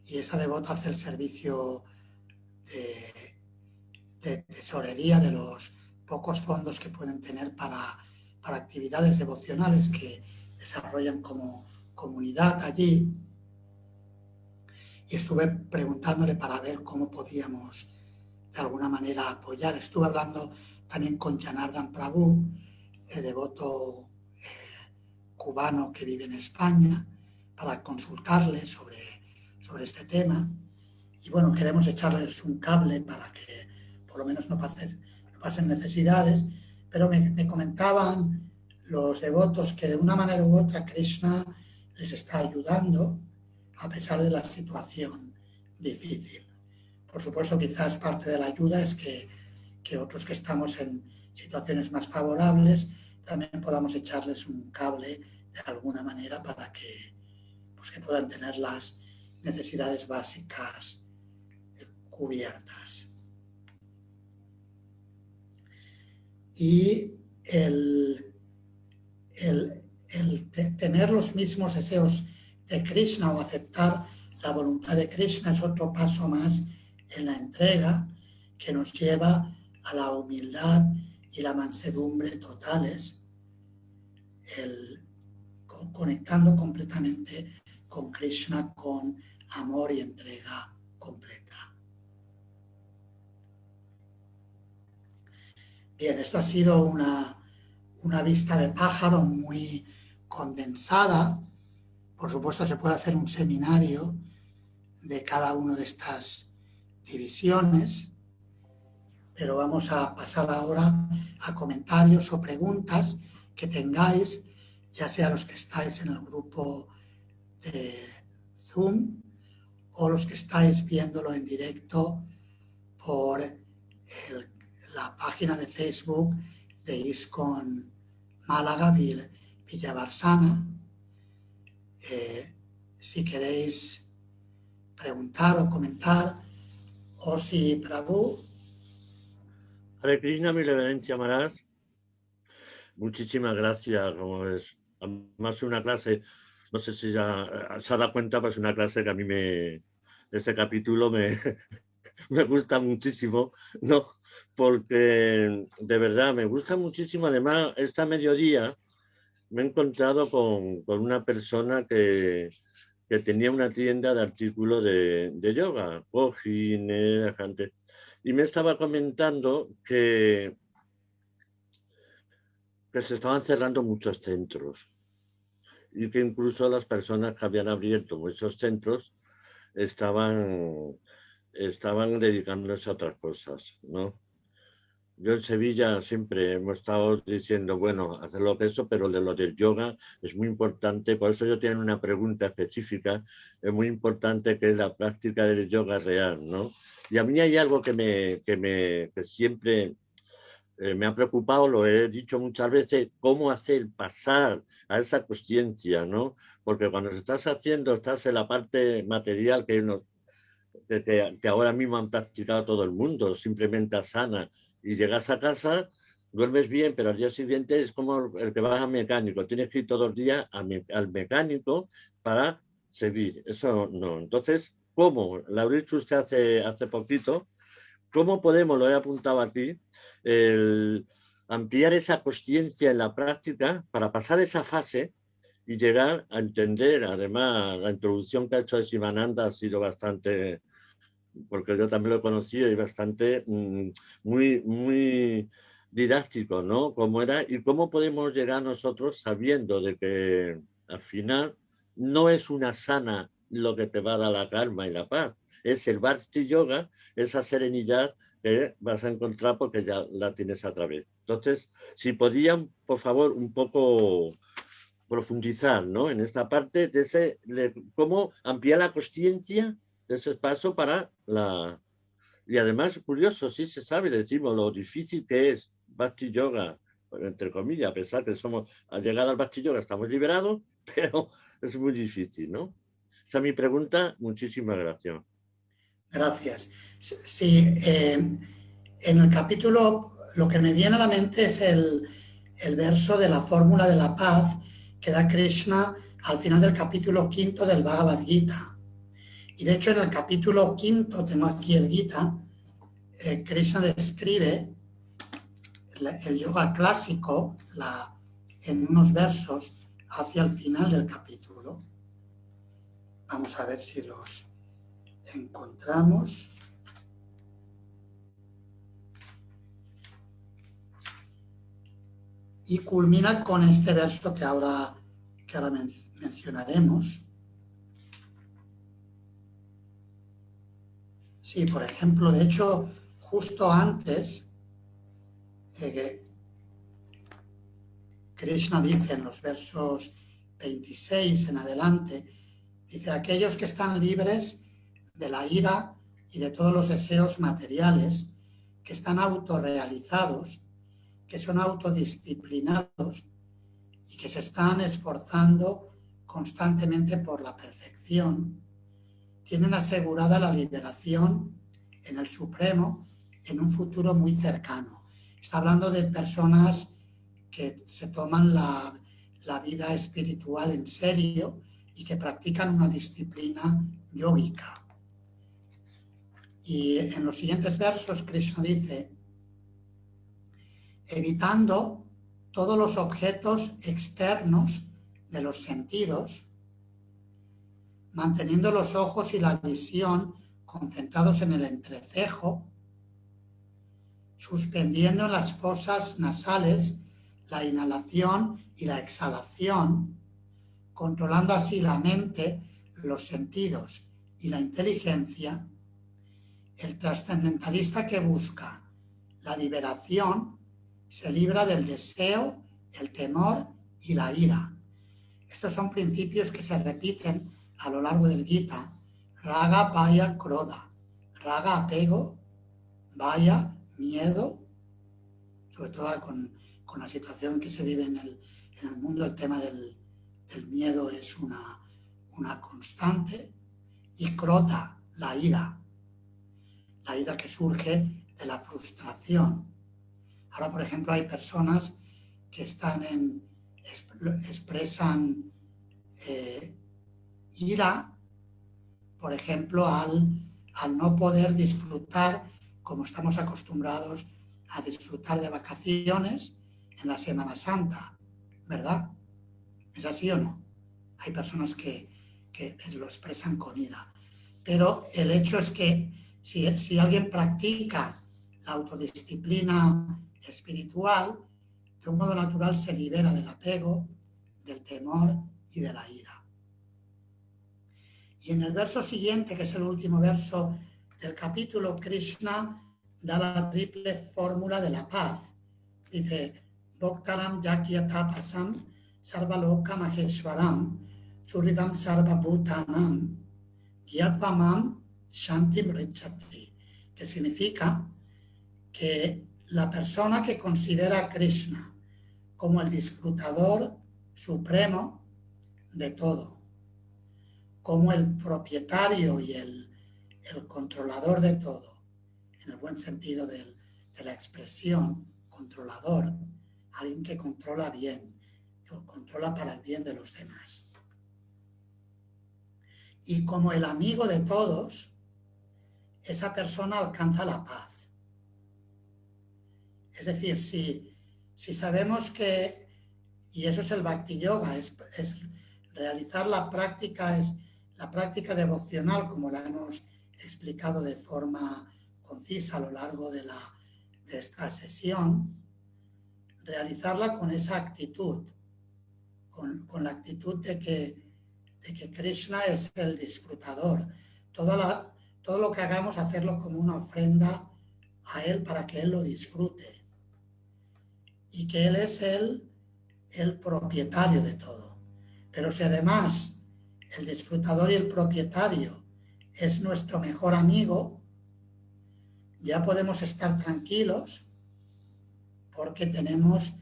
esa devota hace el servicio de tesorería de los pocos fondos que pueden tener para actividades devocionales que desarrollan como comunidad allí, y estuve preguntándole para ver cómo podíamos de alguna manera apoyar. Estuve hablando también con Janardhan Prabhu, el devoto cubano que vive en España, para consultarle sobre este tema. Y bueno, queremos echarles un cable para que por lo menos no pasen necesidades, pero me comentaban los devotos que de una manera u otra Krishna les está ayudando a pesar de la situación difícil. Por supuesto, quizás parte de la ayuda es que otros que estamos en situaciones más favorables también podamos echarles un cable de alguna manera para que puedan tener las necesidades básicas cubiertas. Y el tener los mismos deseos de Krishna o aceptar la voluntad de Krishna es otro paso más en la entrega que nos lleva a la humildad y la mansedumbre totales, conectando completamente con Krishna con amor y entrega completa. Bien, esto ha sido una vista de pájaro muy condensada. Por supuesto, se puede hacer un seminario de cada una de estas divisiones, pero vamos a pasar ahora a comentarios o preguntas que tengáis, ya sea los que estáis en el grupo de Zoom o los que estáis viéndolo en directo por la página de Facebook de ISKCON Málaga, Villa Barsana. Si queréis preguntar o comentar, o si Prabhu. Hare Krishna, mi reverencia Maharaj. Muchísimas gracias. Como es más una clase, no sé si ya se ha dado cuenta, pues una clase que a mí este capítulo me gusta muchísimo, ¿no? Porque de verdad me gusta muchísimo. Además, esta mediodía me he encontrado con una persona que tenía una tienda de artículos de yoga, cojines, gente. Y me estaba comentando que se estaban cerrando muchos centros y que incluso las personas que habían abierto esos centros estaban dedicándose a otras cosas, ¿no? Yo en Sevilla siempre hemos estado diciendo, bueno, hacer lo que eso, pero de lo del yoga es muy importante. Por eso yo tengo una pregunta específica, es muy importante, que es la práctica del yoga real, ¿no? Y a mí hay algo que siempre me ha preocupado, lo he dicho muchas veces, cómo hacer pasar a esa consciencia, ¿no? Porque cuando estás en la parte material que ahora mismo han practicado todo el mundo, simplemente asana, y llegas a casa, duermes bien, pero al día siguiente es como el que vas al mecánico, tienes que ir todos los días al mecánico para seguir, eso no. Entonces, ¿cómo? Lo ha dicho usted hace poquito, ¿cómo podemos, lo he apuntado aquí, ampliar esa consciencia en la práctica para pasar esa fase y llegar a entender? Además, la introducción que ha hecho de Sivananda ha sido bastante, porque yo también lo he conocido, y bastante muy didáctico, ¿no? Cómo era y cómo podemos llegar nosotros sabiendo de que al final no es una sana lo que te va a dar la calma y la paz, es el Bhakti Yoga, esa serenidad que vas a encontrar porque ya la tienes a través. Entonces, si podían, por favor, un poco profundizar, ¿no? En esta parte de cómo ampliar la consciencia de ese paso para la... Y además, curioso, sí se sabe, decimos, lo difícil que es Bhakti Yoga, entre comillas, a pesar que al llegar al Bhakti Yoga estamos liberados, pero es muy difícil, ¿no? Esa es mi pregunta. Muchísimas gracias. Gracias. Sí, en el capítulo lo que me viene a la mente es el verso de la fórmula de la paz que da Krishna al final del capítulo 5 del Bhagavad Gita. Y de hecho en el capítulo 5, tengo aquí el Gita, Krishna describe el yoga clásico en unos versos hacia el final del capítulo. Vamos a ver si los encontramos. Y culmina con este verso que ahora mencionaremos. Sí, por ejemplo, de hecho, justo antes, Krishna dice en los versos 26 en adelante, dice, aquellos que están libres de la ira y de todos los deseos materiales, que están autorrealizados, que son autodisciplinados y que se están esforzando constantemente por la perfección, tienen asegurada la liberación en el Supremo en un futuro muy cercano. Está hablando de personas que se toman la vida espiritual en serio y que practican una disciplina yógica. Y en los siguientes versos Krishna dice, evitando todos los objetos externos de los sentidos, manteniendo los ojos y la visión concentrados en el entrecejo, suspendiendo en las fosas nasales la inhalación y la exhalación, controlando así la mente, los sentidos y la inteligencia, el trascendentalista que busca la liberación se libra del deseo, el temor y la ira. Estos son principios que se repiten a lo largo del Gita. Raga, vaya, kroda. Raga, apego, vaya, miedo, sobre todo con la situación que se vive en el mundo, el tema del miedo es una constante, y krota, la ira que surge de la frustración. Ahora, por ejemplo, hay personas que expresan ira, por ejemplo, al no poder disfrutar como estamos acostumbrados a disfrutar de vacaciones en la Semana Santa, ¿verdad? ¿Es así o no? Hay personas que lo expresan con ira. Pero el hecho es que si alguien practica la autodisciplina espiritual, de un modo natural se libera del apego, del temor y de la ira. Y en el verso siguiente, que es el último verso del capítulo, Krishna da la triple fórmula de la paz. Dice, Bhoktaram Yakyatapasam Sarvaloka Maheshwaram Suridam Sarva Bhutanam Gyatpamam Shantim Richati, que significa que la persona que considera a Krishna como el disfrutador supremo de todo, como el propietario y el controlador de todo, en el buen sentido de la expresión, controlador, alguien que controla bien, que controla para el bien de los demás. Y como el amigo de todos, esa persona alcanza la paz. Es decir, si sabemos que, y eso es el Bhakti Yoga, es realizar la práctica devocional, como la hemos explicado de forma concisa a lo largo de esta sesión, realizarla con esa actitud, con la actitud de que Krishna es el disfrutador. Todo lo que hagamos, hacerlo como una ofrenda a Él para que Él lo disfrute. Y que Él es el propietario de todo. Pero si además el disfrutador y el propietario es nuestro mejor amigo, ya podemos estar tranquilos porque tenemos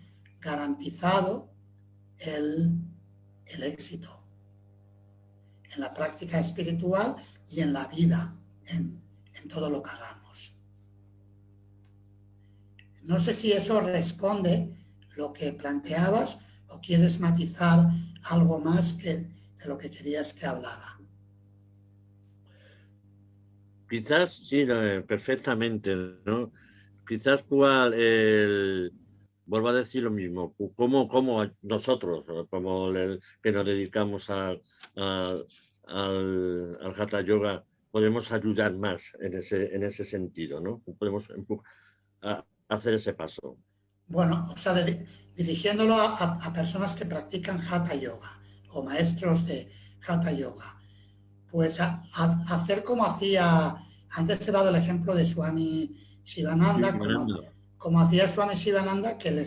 garantizado el éxito en la práctica espiritual y en la vida, en todo lo que hagamos. No sé si eso responde lo que planteabas o quieres matizar algo más de lo que querías que hablara. Quizás sí, perfectamente, ¿no? Quizás vuelvo a decir lo mismo, como nosotros, como que nos dedicamos al Hatha Yoga, podemos ayudar más en ese sentido, ¿no? Podemos hacer ese paso. Bueno, o sea, dirigiéndolo a personas que practican Hatha Yoga o maestros de Hatha Yoga, pues hacer como hacía, antes he dado el ejemplo de Swami Shivananda, como hacía Swami Shivananda, que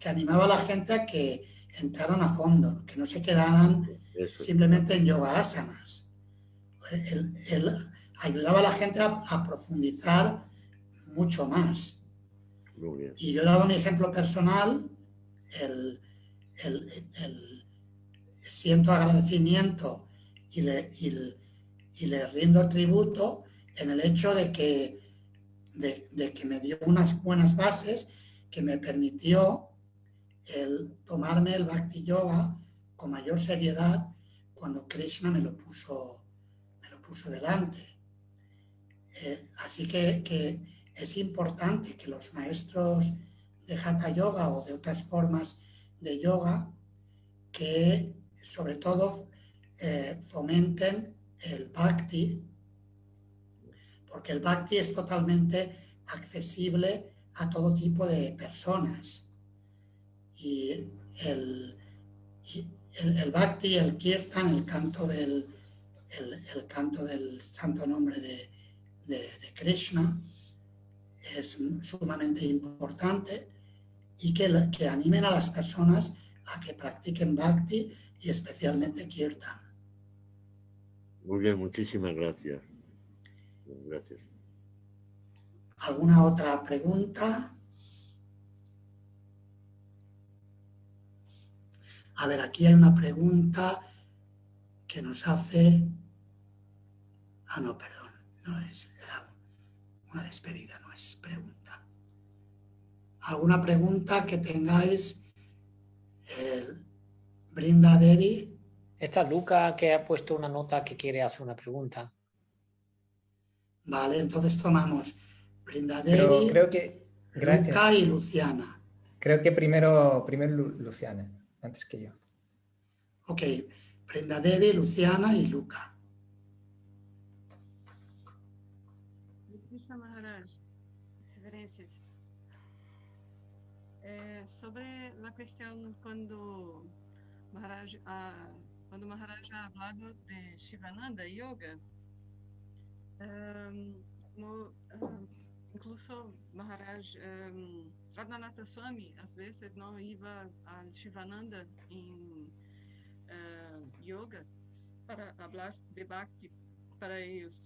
animaba a la gente a que entraran a fondo, que no se quedaran simplemente en yoga asanas. Él ayudaba a la gente a profundizar mucho más. Muy bien. Y yo he dado mi ejemplo personal, siento agradecimiento y le rindo tributo en el hecho de que me dio unas buenas bases que me permitió tomarme el Bhakti Yoga con mayor seriedad cuando Krishna me lo puso delante. Así que es importante que los maestros de Hatha Yoga o de otras formas de yoga que sobre todo fomenten el bhakti, porque el bhakti es totalmente accesible a todo tipo de personas. Y el bhakti, el kirtan, el canto del santo nombre de Krishna es sumamente importante y que animen a las personas a que practiquen bhakti y especialmente kirtan. Muy bien, muchísimas gracias. Gracias. ¿Alguna otra pregunta? A ver, aquí hay una pregunta que nos hace... Ah, no, perdón, no es una despedida, no es pregunta. ¿Alguna pregunta que tengáis? Brinda Devi. Esta Luca que ha puesto una nota que quiere hacer una pregunta. Vale, entonces tomamos Brinda Pero Devi, creo que... Gracias. Luca y Luciana. Creo que primero Luciana, antes que yo. Ok, Brinda Devi, Luciana y Luca. Krishna Maharaj, reverencias. Sobre la cuestión cuando Maharaj ha hablado de Shivananda Yoga, incluso Maharaj Radhanatha Swami às vezes no iba al Shivananda en yoga para hablar de Bhakti para ellos.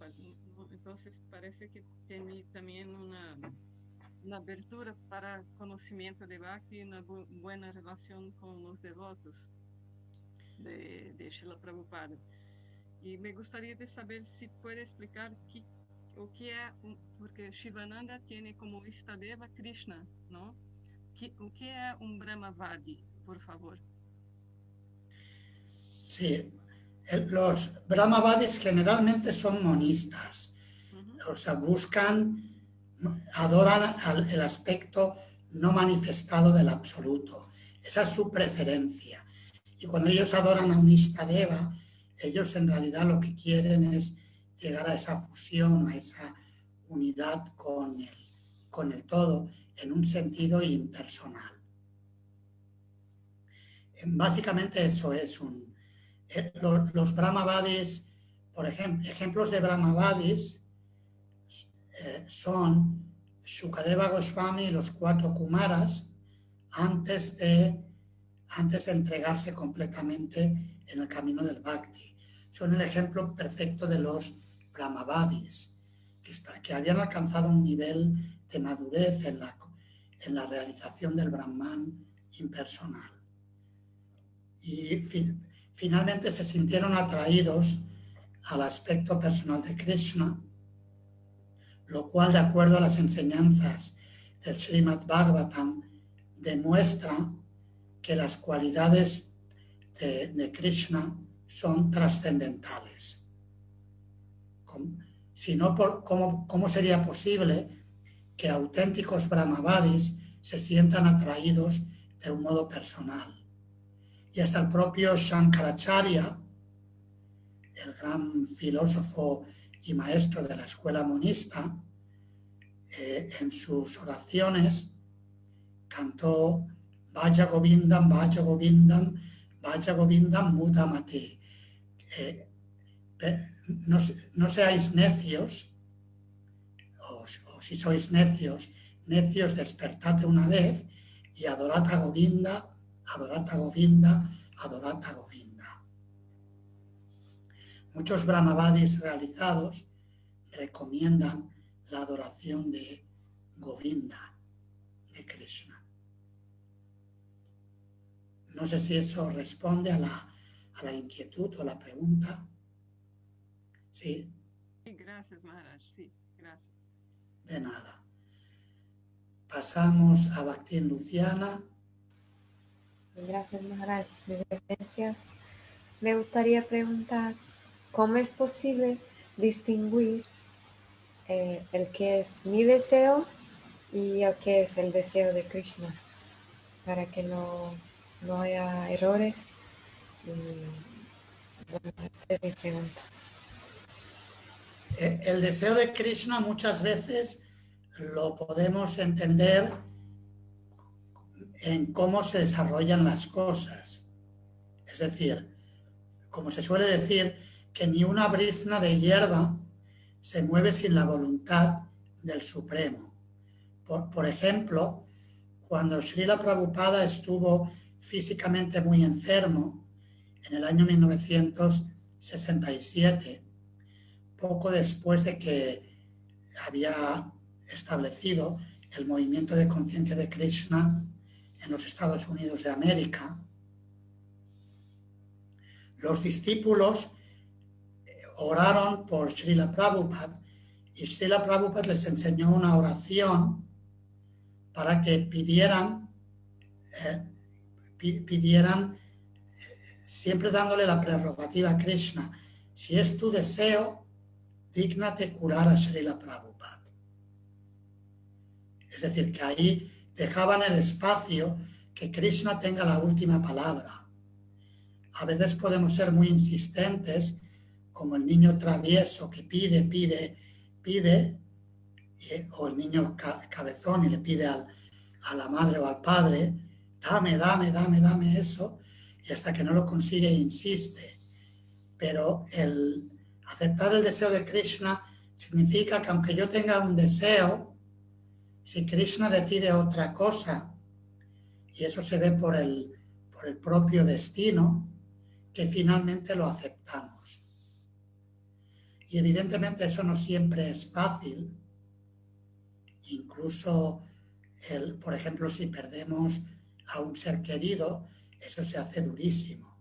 Entonces parece que tiene también una abertura para conocimiento de Bhakti y una buena relación con los devotos de Srila Prabhupada. Y me gustaría de saber si puede explicar o que é, porque Shivananda tiene como Istadeva Krishna, ¿no? O que é Brahmavadi, por favor? Sí, los Brahmavadis generalmente son monistas, o sea, adoran el aspecto no manifestado del absoluto. Esa es su preferencia. Y cuando ellos adoran a un Istadeva, ellos en realidad lo que quieren es llegar a esa fusión, a esa unidad con el todo, en un sentido impersonal. Básicamente eso es los Brahmavadis, por ejemplo, ejemplos de Brahmavadis son Shukadeva Goswami y los 4 Kumaras antes de entregarse completamente en el camino del Bhakti. Son el ejemplo perfecto de los Brahmavadis, que habían alcanzado un nivel de madurez en la realización del Brahman impersonal. Y finalmente se sintieron atraídos al aspecto personal de Krishna, lo cual, de acuerdo a las enseñanzas del Srimad Bhagavatam, demuestra que las cualidades de Krishna son trascendentales. Si no, ¿cómo sería posible que auténticos Brahmavadis se sientan atraídos de un modo personal? Y hasta el propio Shankaracharya, el gran filósofo y maestro de la escuela monista, en sus oraciones cantó Vaja Govindam, Vaja Govindam, Vaja Govindam Mudamate. No seáis necios, o si sois necios, despertad de una vez y adorad a Govinda, adorad a Govinda, adorad a Govinda. Muchos Brahmavadis realizados recomiendan la adoración de Govinda, de Krishna. No sé si eso responde a la inquietud o la pregunta. Sí. Gracias, Maharaj. Sí, gracias. De nada. Pasamos a Bhaktin Luciana. Gracias, Maharaj. Gracias. Me gustaría preguntar, ¿cómo es posible distinguir el que es mi deseo y el que es el deseo de Krishna, para que no haya errores. Y bueno, esta es mi pregunta. El deseo de Krishna muchas veces lo podemos entender en cómo se desarrollan las cosas. Es decir, como se suele decir, que ni una brizna de hierba se mueve sin la voluntad del Supremo. Por ejemplo, cuando Srila Prabhupada estuvo físicamente muy enfermo, en el año 1967, poco después de que había establecido el movimiento de conciencia de Krishna en los Estados Unidos de América, los discípulos oraron por Srila Prabhupada y Srila Prabhupada les enseñó una oración para que pidieran, siempre dándole la prerrogativa a Krishna: si es tu deseo, dígnate curar a Srila Prabhupada. Es decir, que ahí dejaban el espacio que Krishna tenga la última palabra. A veces podemos ser muy insistentes, como el niño travieso que pide, o el niño cabezón y le pide a la madre o al padre: dame eso, y hasta que no lo consigue insiste. Pero el aceptar el deseo de Krishna significa que aunque yo tenga un deseo, si Krishna decide otra cosa, y eso se ve por el propio destino, que finalmente lo aceptamos. Y evidentemente eso no siempre es fácil. Incluso, por ejemplo, si perdemos a un ser querido, eso se hace durísimo.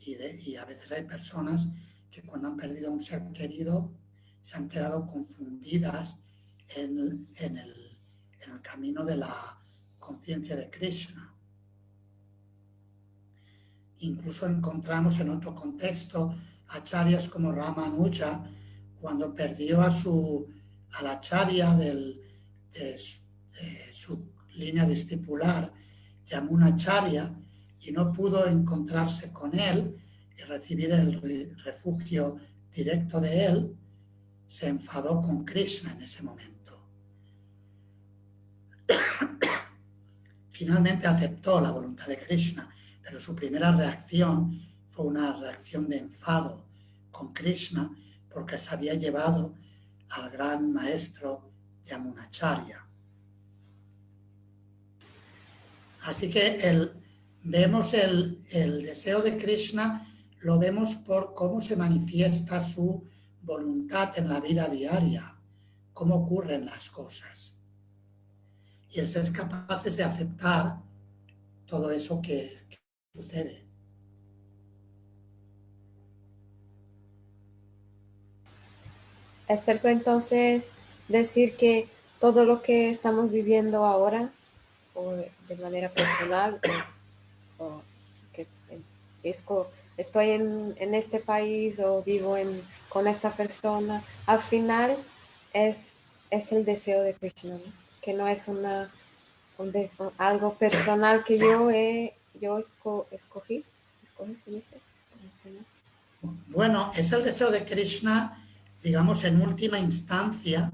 Y a veces hay personas que cuando han perdido a un ser querido se han quedado confundidas en el camino de la conciencia de Krishna. Incluso encontramos en otro contexto acharyas como Ramanuja, cuando perdió a la acharya de su línea discipular, Yamunacharya, y no pudo encontrarse con él y recibir el refugio directo de él, se enfadó con Krishna en ese momento. Finalmente aceptó la voluntad de Krishna, pero su primera reacción fue una reacción de enfado con Krishna porque se había llevado al gran maestro Yamunacharya. Así que vemos el deseo de Krishna, lo vemos por cómo se manifiesta su voluntad en la vida diaria, cómo ocurren las cosas. Y el ser capaces de aceptar todo eso que sucede. ¿Es cierto entonces decir que todo lo que estamos viviendo ahora, o de manera personal, o que estoy en este país o vivo con esta persona, al final es el deseo de Krishna, ¿no? Que no es algo personal que yo escogí? ¿Se dice en español? Bueno, es el deseo de Krishna, digamos, en última instancia,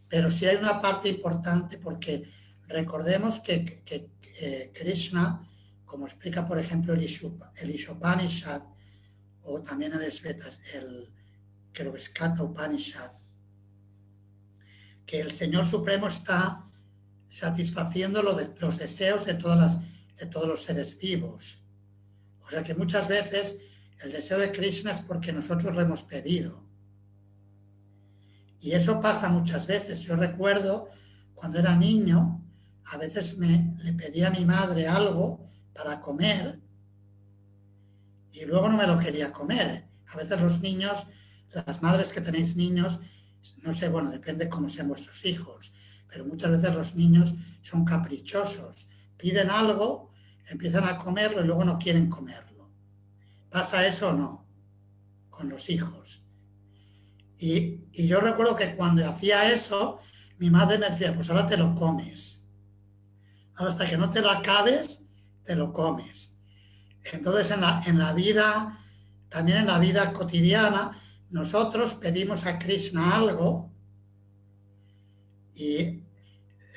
pero sí hay una parte importante porque recordemos que Krishna, como explica, por ejemplo, el Ishopanishad, o también el Katha Upanishad, que el Señor Supremo está satisfaciendo los deseos de todos los seres vivos. O sea que muchas veces el deseo de Krishna es porque nosotros lo hemos pedido. Y eso pasa muchas veces. Yo recuerdo cuando era niño, a veces le pedía a mi madre algo para comer y luego no me lo quería comer. A veces los niños, las madres que tenéis niños, no sé, bueno, depende cómo sean vuestros hijos, pero muchas veces los niños son caprichosos. Piden algo, empiezan a comerlo y luego no quieren comerlo. ¿Pasa eso o no con los hijos? Y yo recuerdo que cuando hacía eso, mi madre me decía, pues ahora te lo comes. Ahora hasta que no te lo acabes, te lo comes. Entonces en la vida, también en la vida cotidiana, nosotros pedimos a Krishna algo y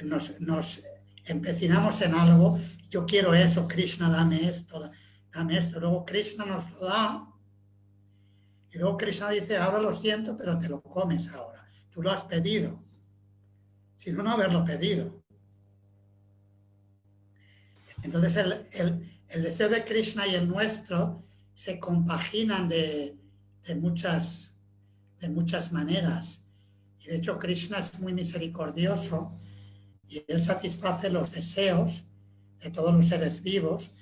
nos empecinamos en algo. Yo quiero eso, Krishna, dame esto, dame esto. Luego Krishna nos lo da. Y luego Krishna dice, ahora lo siento, pero te lo comes ahora. Tú lo has pedido, sin no haberlo pedido. Entonces el deseo de Krishna y el nuestro se compaginan de muchas maneras. Y de hecho Krishna es muy misericordioso y él satisface los deseos de todos los seres vivos.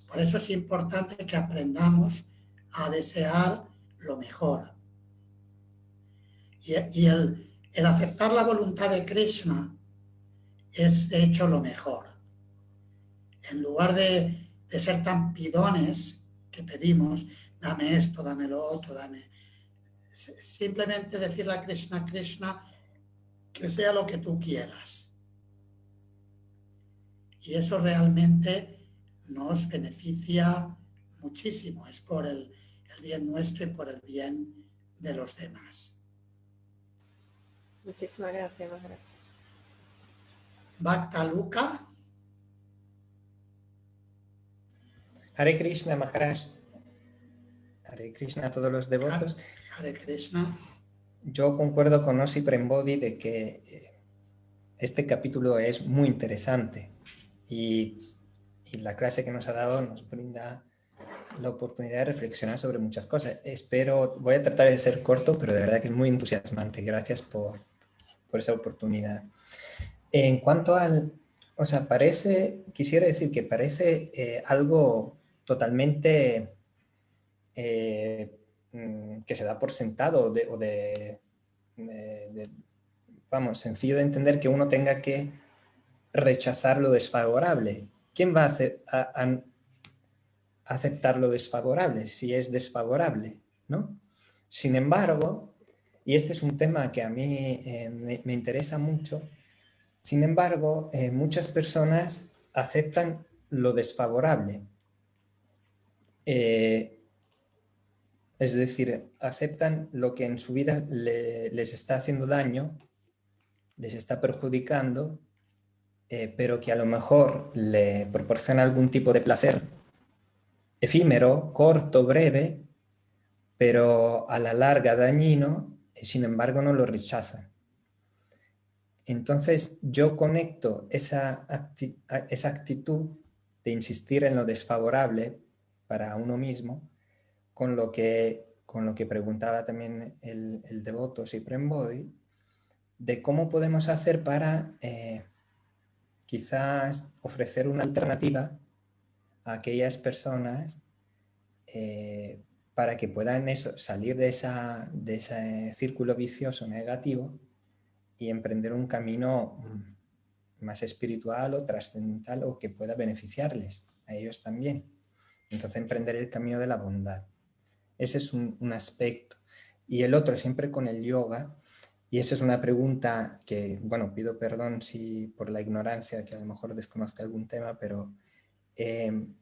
Por eso es importante que aprendamos a desear lo mejor. Y el aceptar la voluntad de Krishna es de hecho lo mejor. En lugar de ser tan pidones que pedimos, dame esto, dame lo otro, simplemente decirle a Krishna, Krishna, que sea lo que tú quieras. Y eso realmente nos beneficia muchísimo. Es por el bien nuestro y por el bien de los demás. Muchísimas gracias, Maharaj. Bhakta Luka. Hare Krishna, Maharaj. Hare Krishna a todos los devotos. Hare Krishna. Yo concuerdo con Osi Prembodhi de que este capítulo es muy interesante y la clase que nos ha dado nos brinda la oportunidad de reflexionar sobre muchas cosas. Voy a tratar de ser corto, pero de verdad que es muy entusiasmante. Gracias por esa oportunidad. En cuanto quisiera decir que parece algo totalmente que se da por sentado sencillo de entender que uno tenga que rechazar lo desfavorable. ¿Quién va a aceptar lo desfavorable si es desfavorable, ¿no? Sin embargo, y este es un tema que a mí me interesa mucho, sin embargo, muchas personas aceptan lo desfavorable. Es decir, aceptan lo que en su vida les está haciendo daño, les está perjudicando, pero que a lo mejor le proporciona algún tipo de placer efímero, corto, breve, pero a la larga dañino, sin embargo no lo rechazan. Entonces yo conecto esa actitud de insistir en lo desfavorable para uno mismo con lo que preguntaba también el devoto Sri Prembodhi, de cómo podemos hacer para quizás ofrecer una alternativa a aquellas personas para que puedan salir de ese círculo vicioso negativo y emprender un camino más espiritual o trascendental o que pueda beneficiarles a ellos también. Entonces emprender el camino de la bondad. Ese es un aspecto. Y el otro siempre con el yoga, y esa es una pregunta que, bueno, pido perdón por la ignorancia, que a lo mejor desconozca algún tema, pero me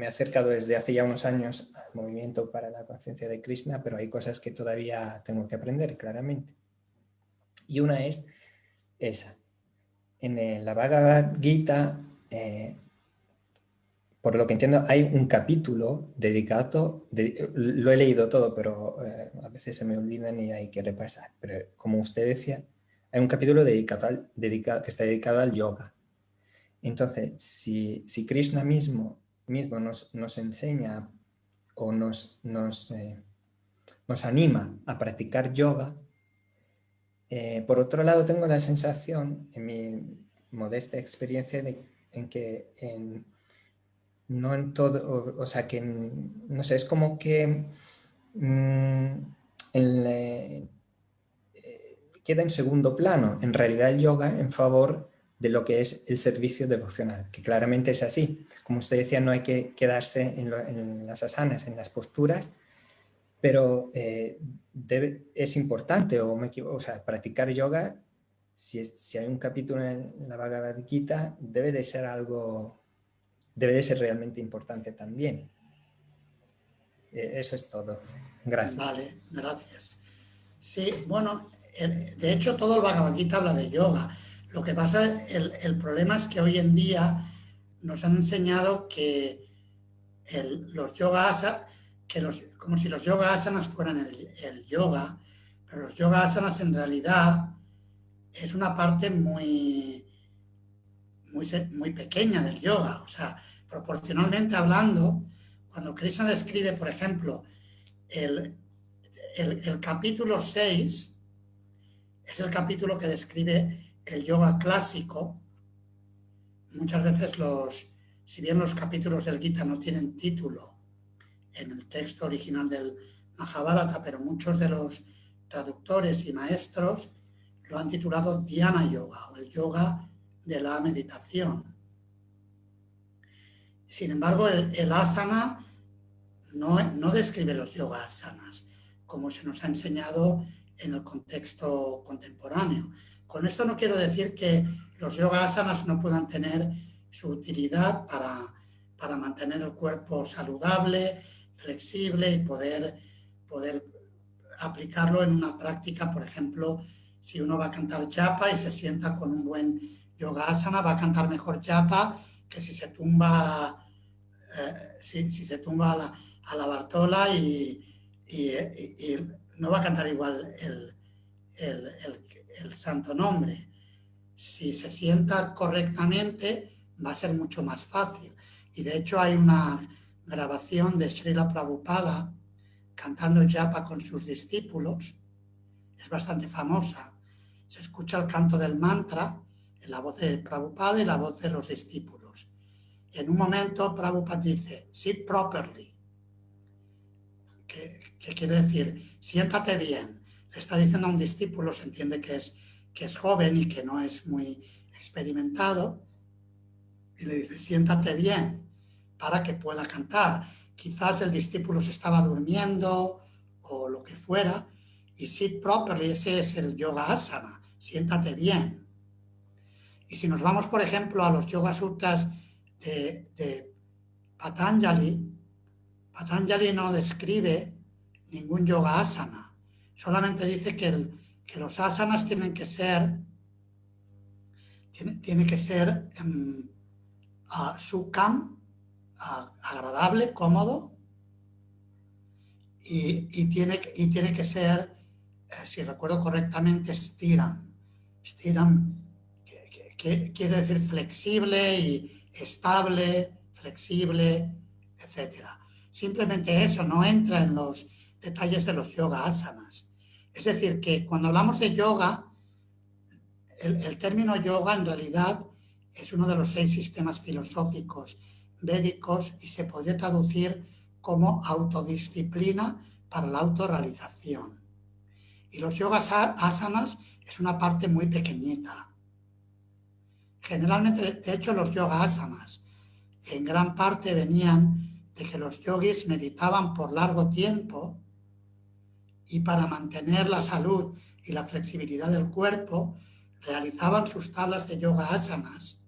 he acercado desde hace ya unos años al movimiento para la conciencia de Krishna, pero hay cosas que todavía tengo que aprender claramente. Y una es esa. En la Bhagavad Gita, por lo que entiendo, hay un capítulo dedicado, lo he leído todo, pero a veces se me olvidan y hay que repasar. Pero como usted decía, hay un capítulo que está dedicado al yoga. Entonces, si Krishna mismo nos enseña o nos anima a practicar yoga, por otro lado tengo la sensación, en mi modesta experiencia, en que no en todo, o sea que no sé, es como que queda en segundo plano en realidad el yoga en favor de lo que es el servicio devocional, que claramente es así. Como usted decía, no hay que quedarse en las asanas, en las posturas, Pero es importante, o me equivoco, o sea, practicar yoga, si hay un capítulo en la Bhagavad Gita, debe de ser realmente importante también. Eso es todo. Gracias. Vale, gracias. Sí, bueno, de hecho todo el Bhagavad Gita habla de yoga. Lo que pasa, el problema es que hoy en día nos han enseñado que los yoga asanas, como si los yoga asanas fueran el yoga, pero los yoga asanas en realidad es una parte muy pequeña del yoga. O sea, proporcionalmente hablando, cuando Krishna describe, por ejemplo, el capítulo 6 es el capítulo que describe el yoga clásico. Muchas veces si bien los capítulos del Gita no tienen título en el texto original del Mahabharata, pero muchos de los traductores y maestros lo han titulado Dhyana Yoga, o el yoga de la meditación. Sin embargo, el asana no describe los yoga asanas, como se nos ha enseñado en el contexto contemporáneo. Con esto no quiero decir que los yoga asanas no puedan tener su utilidad para mantener el cuerpo saludable, flexible y poder aplicarlo en una práctica. Por ejemplo, si uno va a cantar japa y se sienta con un buen yoga asana, va a cantar mejor japa que si se tumba a la Bartola y no va a cantar igual el santo nombre. Si se sienta correctamente, va a ser mucho más fácil. Y de hecho hay una grabación de Srila Prabhupada cantando japa con sus discípulos. Es bastante famosa. Se escucha el canto del mantra en la voz de Prabhupada y la voz de los discípulos. En un momento Prabhupada dice, sit properly, que quiere decir, siéntate bien. Le está diciendo a un discípulo, se entiende que es joven y que no es muy experimentado, y le dice, siéntate bien para que pueda cantar. Quizás el discípulo se estaba durmiendo o lo que fuera, y sit properly, ese es el yoga asana, siéntate bien. Y si nos vamos, por ejemplo, a los yoga sutras de Patanjali, Patanjali no describe ningún yoga asana, solamente dice que los asanas tienen que ser sukham, agradable, cómodo, y tiene que ser, si recuerdo correctamente, stiram. Stiram que quiere decir flexible y estable, flexible, etc. Simplemente eso, no entra en los detalles de los yoga asanas. Es decir, que cuando hablamos de yoga, el término yoga en realidad es uno de los 6 sistemas filosóficos védicos y se podría traducir como autodisciplina para la autorrealización. Y los yoga asanas es una parte muy pequeñita. Generalmente, de hecho, los yoga asanas en gran parte venían de que los yogis meditaban por largo tiempo y para mantener la salud y la flexibilidad del cuerpo realizaban sus tablas de yoga asanas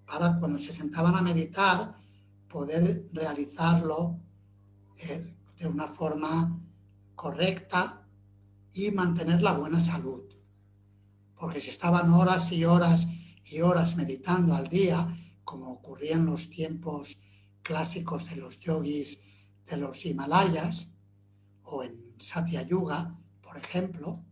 para cuando se sentaban a meditar poder realizarlo de una forma correcta y mantener la buena salud. Porque si estaban horas y horas y horas meditando al día, como ocurría en los tiempos clásicos de los yogis de los Himalayas o en Satya Yuga, por ejemplo,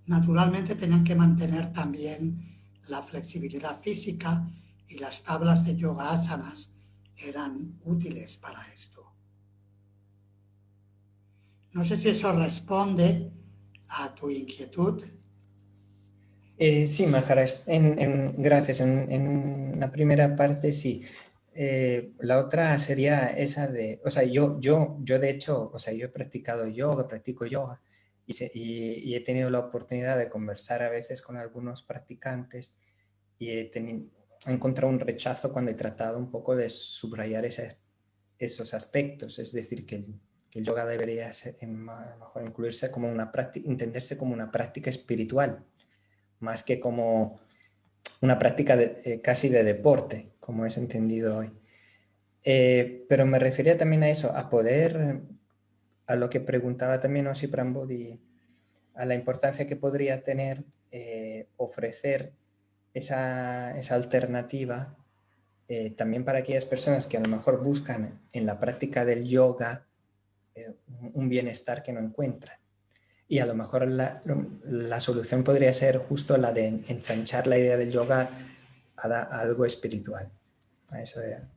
naturalmente tenían que mantener también la flexibilidad física y las tablas de yoga asanas eran útiles para esto. No sé si eso responde a tu inquietud. Sí, Maharaj, gracias. En la primera parte sí. La otra sería esa de, o sea, yo de hecho, o sea, yo he practicado yoga, practico yoga y he tenido la oportunidad de conversar a veces con algunos practicantes y he encontrado un rechazo cuando he tratado un poco de subrayar esos aspectos, es decir, que que el yoga debería ser, a lo mejor incluirse como una práctica, entenderse como una práctica espiritual, más que como una práctica casi de deporte, como es entendido hoy. Pero me refería también a eso, a poder, a lo que preguntaba también Osi Prambodhi, a la importancia que podría tener ofrecer esa alternativa también para aquellas personas que a lo mejor buscan en la práctica del yoga un bienestar que no encuentran. Y a lo mejor la solución podría ser justo la de ensanchar la idea del yoga a algo espiritual. A eso era.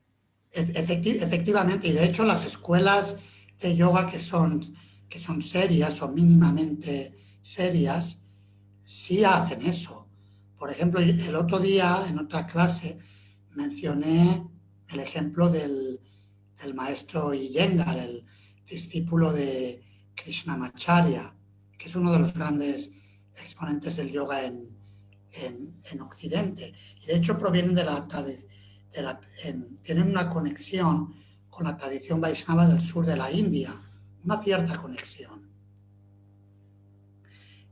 Efectivamente, y de hecho las escuelas de yoga que son serias o mínimamente serias, sí hacen eso. Por ejemplo, el otro día en otra clase mencioné el ejemplo del maestro Iyengar, el discípulo de Krishnamacharya, que es uno de los grandes exponentes del yoga en Occidente. Y de hecho provienen tienen una conexión con la tradición Vaishnava del sur de la India, una cierta conexión.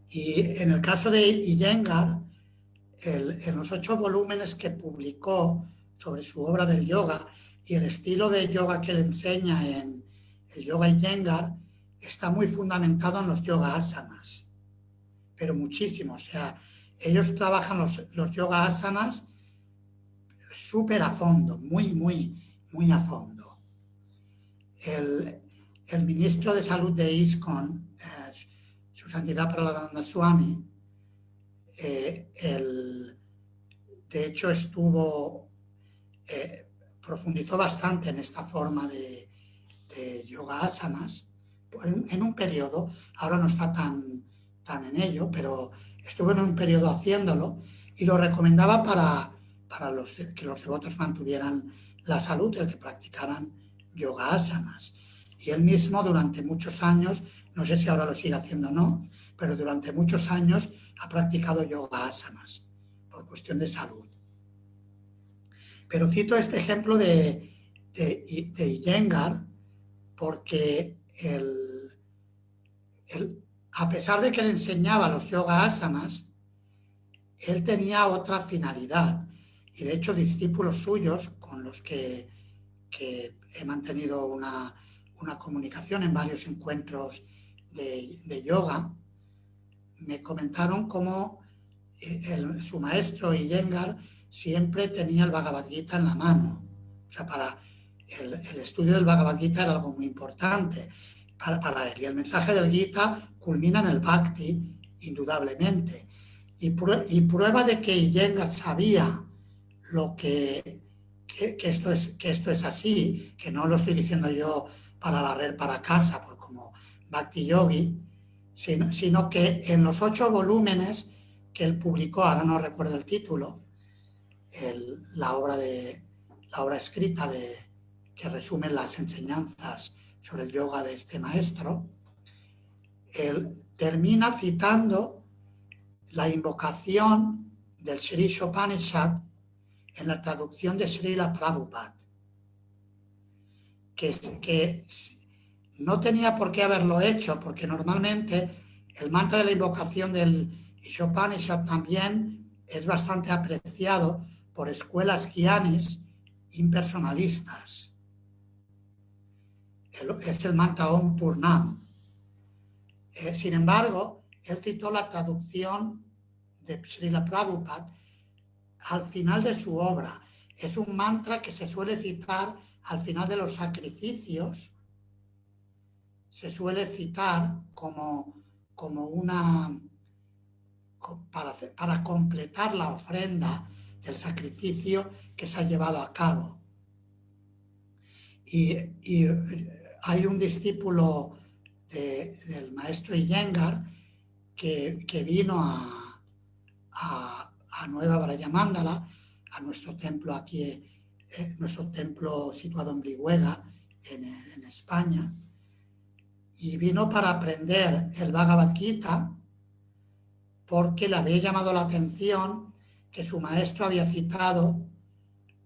Y en el caso de Iyengar, en los 8 volúmenes que publicó sobre su obra del yoga y el estilo de yoga que él enseña en el Yoga Iyengar, está muy fundamentado en los yoga asanas, pero muchísimo. O sea, ellos trabajan los yoga asanas súper a fondo, muy a fondo. El ministro de Salud de ISKCON, Su Santidad Prahlada Swami, de hecho profundizó bastante en esta forma de yoga asanas en un periodo. Ahora no está tan en ello, pero estuvo en un periodo haciéndolo y lo recomendaba para que los devotos mantuvieran la salud, el que practicaran yoga asanas. Y él mismo durante muchos años, no sé si ahora lo sigue haciendo o no, pero durante muchos años ha practicado yoga asanas por cuestión de salud. Pero cito este ejemplo de Iyengar porque a pesar de que él enseñaba los yoga asanas, él tenía otra finalidad. Y de hecho discípulos suyos con los que he mantenido una comunicación en varios encuentros de yoga, me comentaron cómo su maestro Iyengar siempre tenía el Bhagavad Gita en la mano. O sea, para el estudio del Bhagavad Gita era algo muy importante para él. Y el mensaje del Gita culmina en el Bhakti, indudablemente. Y prueba de que Iyengar sabía que esto es así, que no lo estoy diciendo yo para barrer para casa, como Bhakti Yogi, sino que en los 8 volúmenes que él publicó, ahora no recuerdo el título, la obra escrita que resume las enseñanzas sobre el yoga de este maestro, él termina citando la invocación del Sri Ishopanishad en la traducción de Srila Prabhupada, que no tenía por qué haberlo hecho, porque normalmente el mantra de la invocación del Ishopanishad también es bastante apreciado por escuelas gyanis impersonalistas. Es el mantra Om Purnam. Sin embargo, él citó la traducción de Srila Prabhupada al final de su obra. Es un mantra que se suele citar al final de los sacrificios. Se suele citar para completar la ofrenda del sacrificio que se ha llevado a cabo. Y hay un discípulo del maestro Iyengar que vino a Nueva Brayamandala, a nuestro templo aquí, nuestro templo situado en Brihuega, en España, y vino para aprender el Bhagavad Gita porque le había llamado la atención que su maestro había citado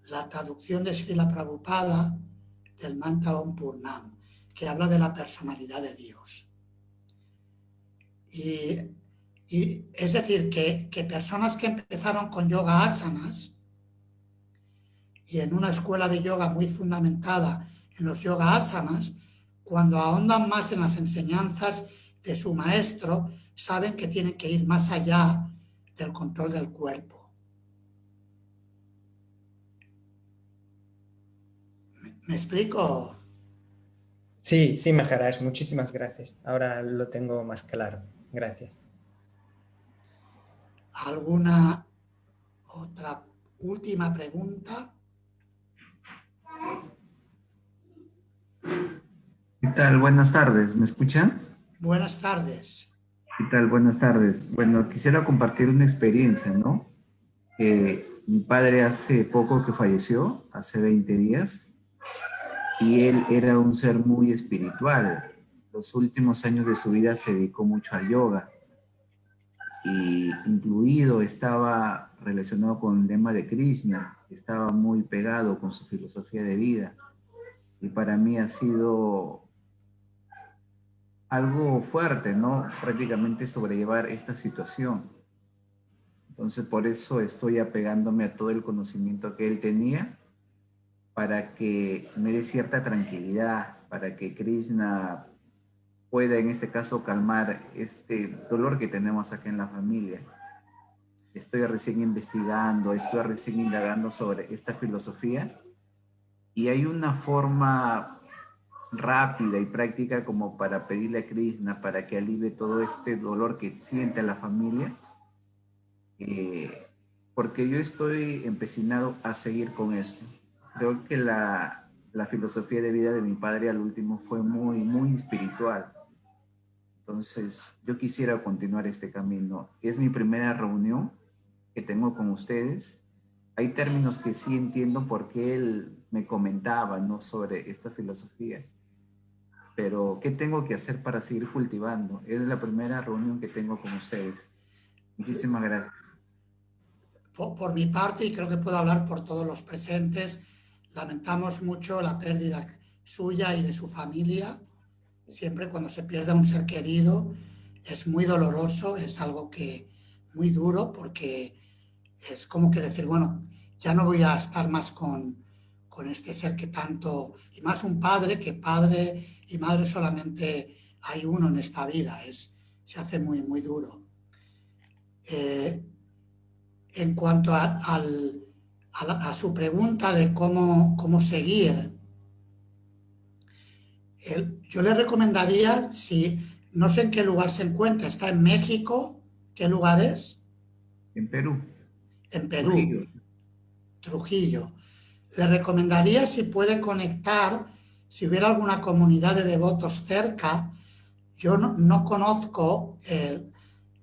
la traducción de Srila Prabhupada del mantra Om Purnam, que habla de la personalidad de Dios. Y es decir, que personas que empezaron con yoga asanas y en una escuela de yoga muy fundamentada en los yoga asanas, cuando ahondan más en las enseñanzas de su maestro, saben que tienen que ir más allá del control del cuerpo. ¿Me explico? Sí, sí, Maharaj, muchísimas gracias. Ahora lo tengo más claro. Gracias. ¿Alguna otra última pregunta? ¿Qué tal? Buenas tardes, ¿me escuchan? Buenas tardes. ¿Qué tal? Buenas tardes. Bueno, quisiera compartir una experiencia, ¿no? Mi padre hace poco que falleció, hace 20 días, y él era un ser muy espiritual. Los últimos años de su vida se dedicó mucho al yoga, y incluido estaba relacionado con el lema de Krishna, estaba muy pegado con su filosofía de vida, y para mí ha sido algo fuerte, ¿no? Prácticamente sobrellevar esta situación. Entonces, por eso estoy apegándome a todo el conocimiento que él tenía para que me dé cierta tranquilidad, para que Krishna pueda, en este caso, calmar este dolor que tenemos acá en la familia. Estoy recién investigando, estoy recién indagando sobre esta filosofía y hay una forma rápida y práctica como para pedirle a Krishna para que alivie todo este dolor que siente la familia, porque yo estoy empecinado a seguir con esto. Creo que la filosofía de vida de mi padre al último fue muy espiritual. Entonces, yo quisiera continuar este camino. Es mi primera reunión que tengo con ustedes. Hay términos que sí entiendo porque él me comentaba, ¿no?, sobre esta filosofía. Pero, ¿qué tengo que hacer para seguir cultivando? Es la primera reunión que tengo con ustedes. Muchísimas gracias. Por mi parte, y creo que puedo hablar por todos los presentes, lamentamos mucho la pérdida suya y de su familia. Siempre cuando se pierde a un ser querido es muy doloroso, es algo que muy duro, porque es como que decir, bueno, ya no voy a estar más con este ser que tanto, y más un padre, que padre y madre solamente hay uno en esta vida, se hace muy duro. En cuanto a su pregunta de cómo seguir, yo le recomendaría, si no sé en qué lugar se encuentra, ¿está en México? ¿Qué lugar es? En Perú. En Perú. Trujillo. Le recomendaría, si puede conectar, si hubiera alguna comunidad de devotos cerca. Yo no conozco,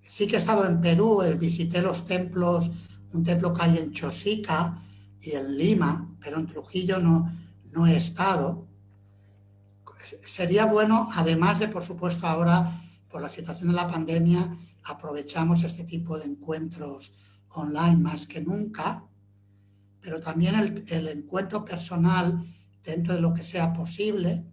sí que he estado en Perú, visité los templos, un templo que hay en Chosica y en Lima, pero en Trujillo no he estado. Sería bueno, además de, por supuesto, ahora, por la situación de la pandemia, aprovechamos este tipo de encuentros online más que nunca, pero también el encuentro personal, dentro de lo que sea posible,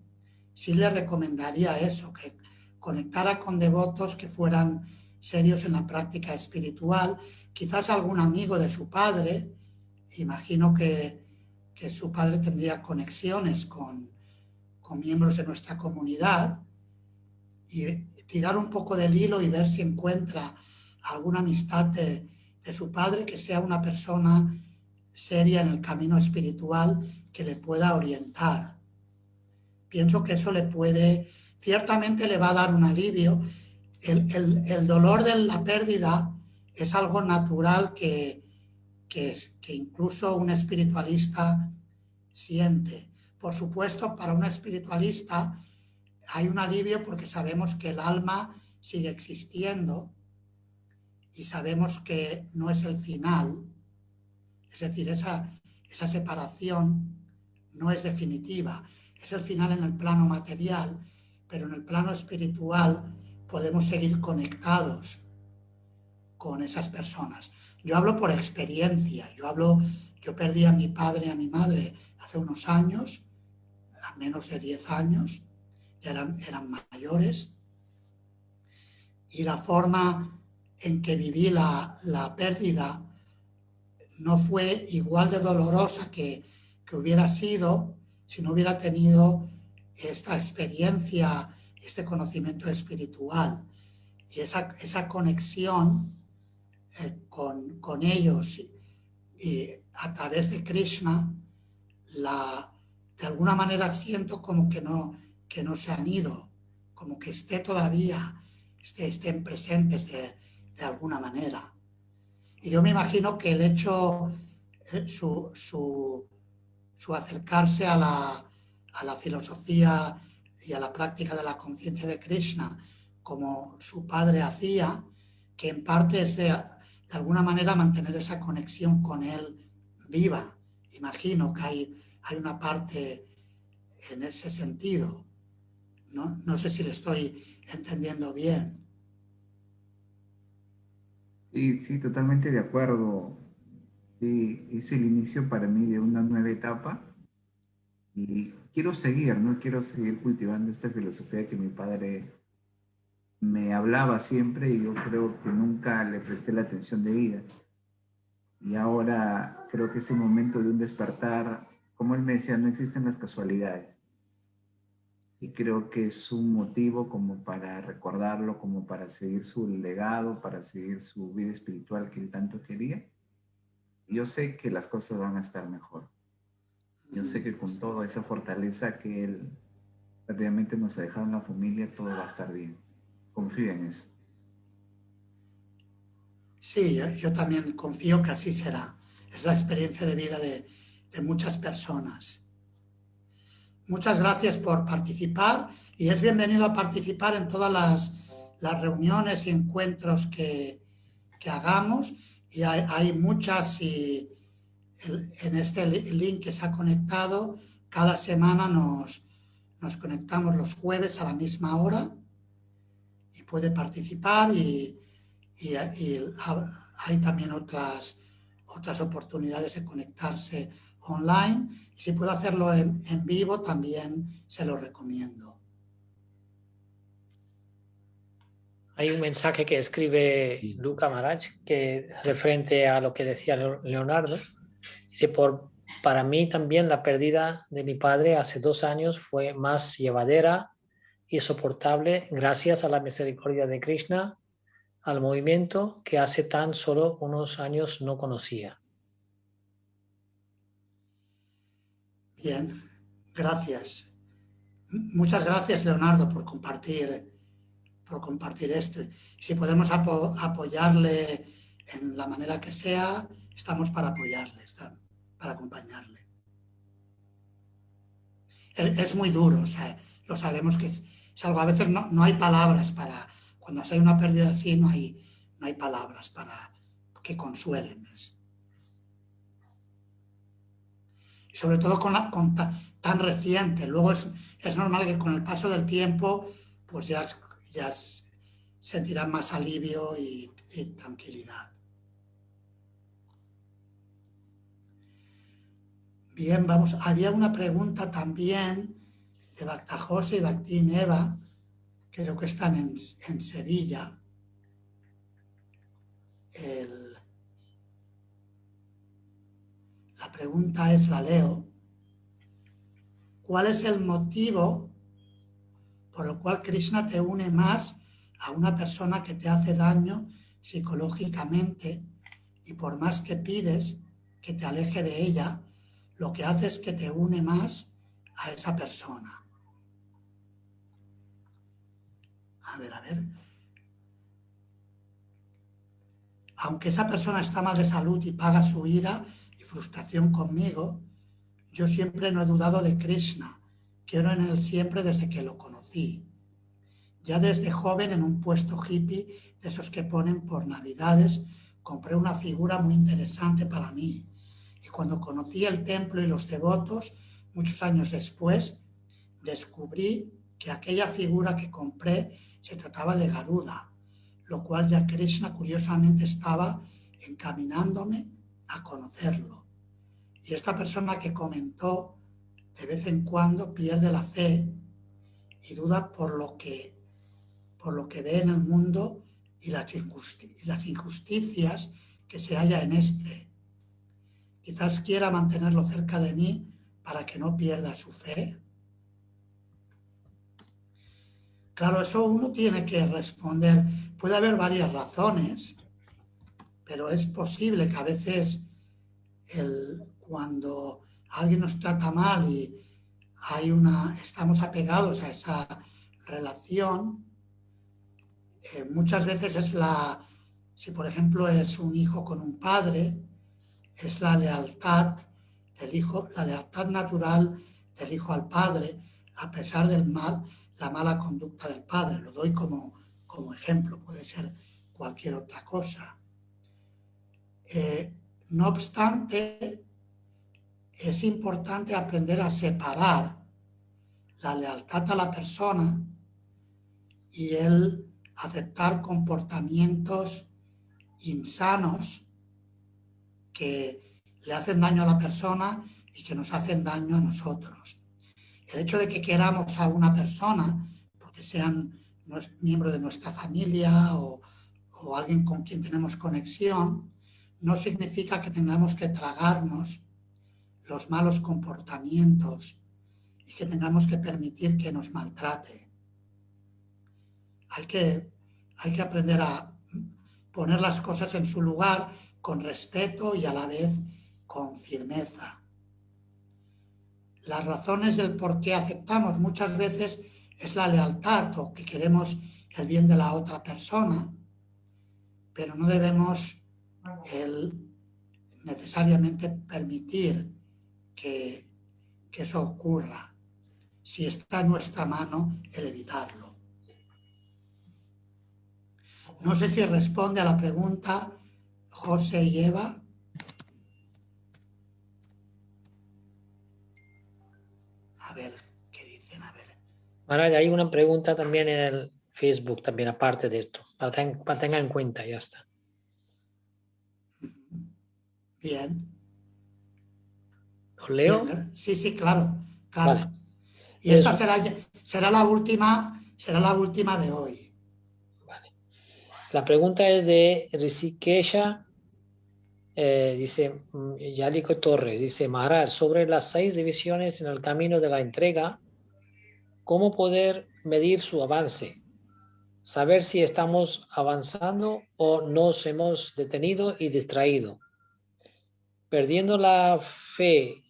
sí le recomendaría eso, que conectara con devotos que fueran serios en la práctica espiritual, quizás algún amigo de su padre. Imagino que su padre tendría conexiones con miembros de nuestra comunidad, y tirar un poco del hilo y ver si encuentra alguna amistad de su padre que sea una persona seria en el camino espiritual, que le pueda orientar. Pienso que eso ciertamente le va a dar un alivio. El dolor de la pérdida es algo natural que incluso un espiritualista siente. Por supuesto, para un espiritualista hay un alivio porque sabemos que el alma sigue existiendo y sabemos que no es el final. Es decir, esa separación no es definitiva. Es el final en el plano material, pero en el plano espiritual podemos seguir conectados con esas personas. Yo hablo por experiencia. Yo perdí a mi padre y a mi madre hace unos años, a menos de 10 años, ya eran mayores, y la forma en que viví la pérdida no fue igual de dolorosa que hubiera sido si no hubiera tenido esta experiencia, este conocimiento espiritual y esa conexión con ellos y a través de Krishna, de alguna manera siento como que no se han ido, como que estén presentes de alguna manera. Y yo me imagino que el hecho, su acercarse a la filosofía y a la práctica de la conciencia de Krishna, como su padre hacía, que en parte es de alguna manera mantener esa conexión con él viva. Imagino que hay una parte en ese sentido. No sé si le estoy entendiendo bien. Sí, totalmente de acuerdo. Sí, es el inicio para mí de una nueva etapa y quiero seguir, ¿no? Quiero seguir cultivando esta filosofía que mi padre me hablaba siempre y yo creo que nunca le presté la atención debida. Y ahora creo que es el momento de un despertar. Como él me decía, no existen las casualidades. Y creo que es un motivo como para recordarlo, como para seguir su legado, para seguir su vida espiritual que él tanto quería. Y yo sé que las cosas van a estar mejor. Yo sé que con toda esa fortaleza que él prácticamente nos ha dejado en la familia, todo va a estar bien. Confío en eso. Sí, yo también confío que así será. Es la experiencia de vida de muchas personas. Muchas gracias por participar y es bienvenido a participar en todas las reuniones y encuentros que hagamos. Y hay muchas y en este link que se ha conectado, cada semana nos conectamos los jueves a la misma hora y puede participar y hay también otras oportunidades de conectarse online. Y si puedo hacerlo en vivo, también se lo recomiendo. Hay un mensaje que escribe Luca Marach que referente a lo que decía Leonardo. Dice, para mí también la pérdida de mi padre hace 2 años fue más llevadera y soportable gracias a la misericordia de Krishna, al movimiento que hace tan solo unos años no conocía. Bien, gracias. Muchas gracias, Leonardo, por compartir esto. Si podemos apoyarle en la manera que sea, estamos para apoyarle, para acompañarle. Es muy duro, o sea, lo sabemos que es algo, a veces no hay palabras para, cuando hay una pérdida así, no hay palabras para que consuelen. Y sobre todo con tan reciente. Luego es normal que con el paso del tiempo pues ya sentirán más alivio y tranquilidad. Bien, vamos. Había una pregunta también de Bhakta Jose y Bhakti Neva, creo que están en Sevilla. La pregunta es, la leo. ¿Cuál es el motivo por el cual Krishna te une más a una persona que te hace daño psicológicamente y por más que pides que te aleje de ella, lo que hace es que te une más a esa persona? A ver. Aunque esa persona está mal de salud y paga su ira y frustración conmigo, yo siempre no he dudado de Krishna. Quiero en él siempre desde que lo conocí. Ya desde joven en un puesto hippie de esos que ponen por Navidades, compré una figura muy interesante para mí. Y cuando conocí el templo y los devotos, muchos años después, descubrí que aquella figura que compré se trataba de Garuda, lo cual ya Krishna curiosamente estaba encaminándome a conocerlo. Y esta persona que comentó de vez en cuando pierde la fe y duda por lo que ve en el mundo y las injusticias que se halla en este. Quizás quiera mantenerlo cerca de mí para que no pierda su fe. Claro, eso uno tiene que responder. Puede haber varias razones, pero es posible que a veces cuando alguien nos trata mal y estamos apegados a esa relación, muchas veces si por ejemplo es un hijo con un padre, es la lealtad del hijo, la lealtad natural del hijo al padre, a pesar la mala conducta del padre. Lo doy como ejemplo, puede ser cualquier otra cosa. No obstante, es importante aprender a separar la lealtad a la persona y el aceptar comportamientos insanos que le hacen daño a la persona y que nos hacen daño a nosotros. El hecho de que queramos a una persona, porque sean miembro de nuestra familia o alguien con quien tenemos conexión, no significa que tengamos que tragarnos los malos comportamientos y que tengamos que permitir que nos maltrate. Hay que aprender a poner las cosas en su lugar con respeto y a la vez con firmeza. Las razones del por qué aceptamos muchas veces es la lealtad o que queremos el bien de la otra persona, pero no debemos necesariamente permitir que eso ocurra, si está en nuestra mano el evitarlo. No sé si responde a la pregunta José y Eva. A ver, ¿qué dicen? A ver. Maharaj, hay una pregunta también en el Facebook, también aparte de esto, para tenga en cuenta, ya está. Bien. ¿Lo leo? Bien, sí, claro. Vale. Y Eso. esta será la última de hoy. Vale. La pregunta es de Rishikesha, dice Yalico Torres, dice Maharaj, sobre las 6 divisiones en el camino de la entrega, ¿cómo poder medir su avance? Saber si estamos avanzando o nos hemos detenido y distraído, perdiendo la fe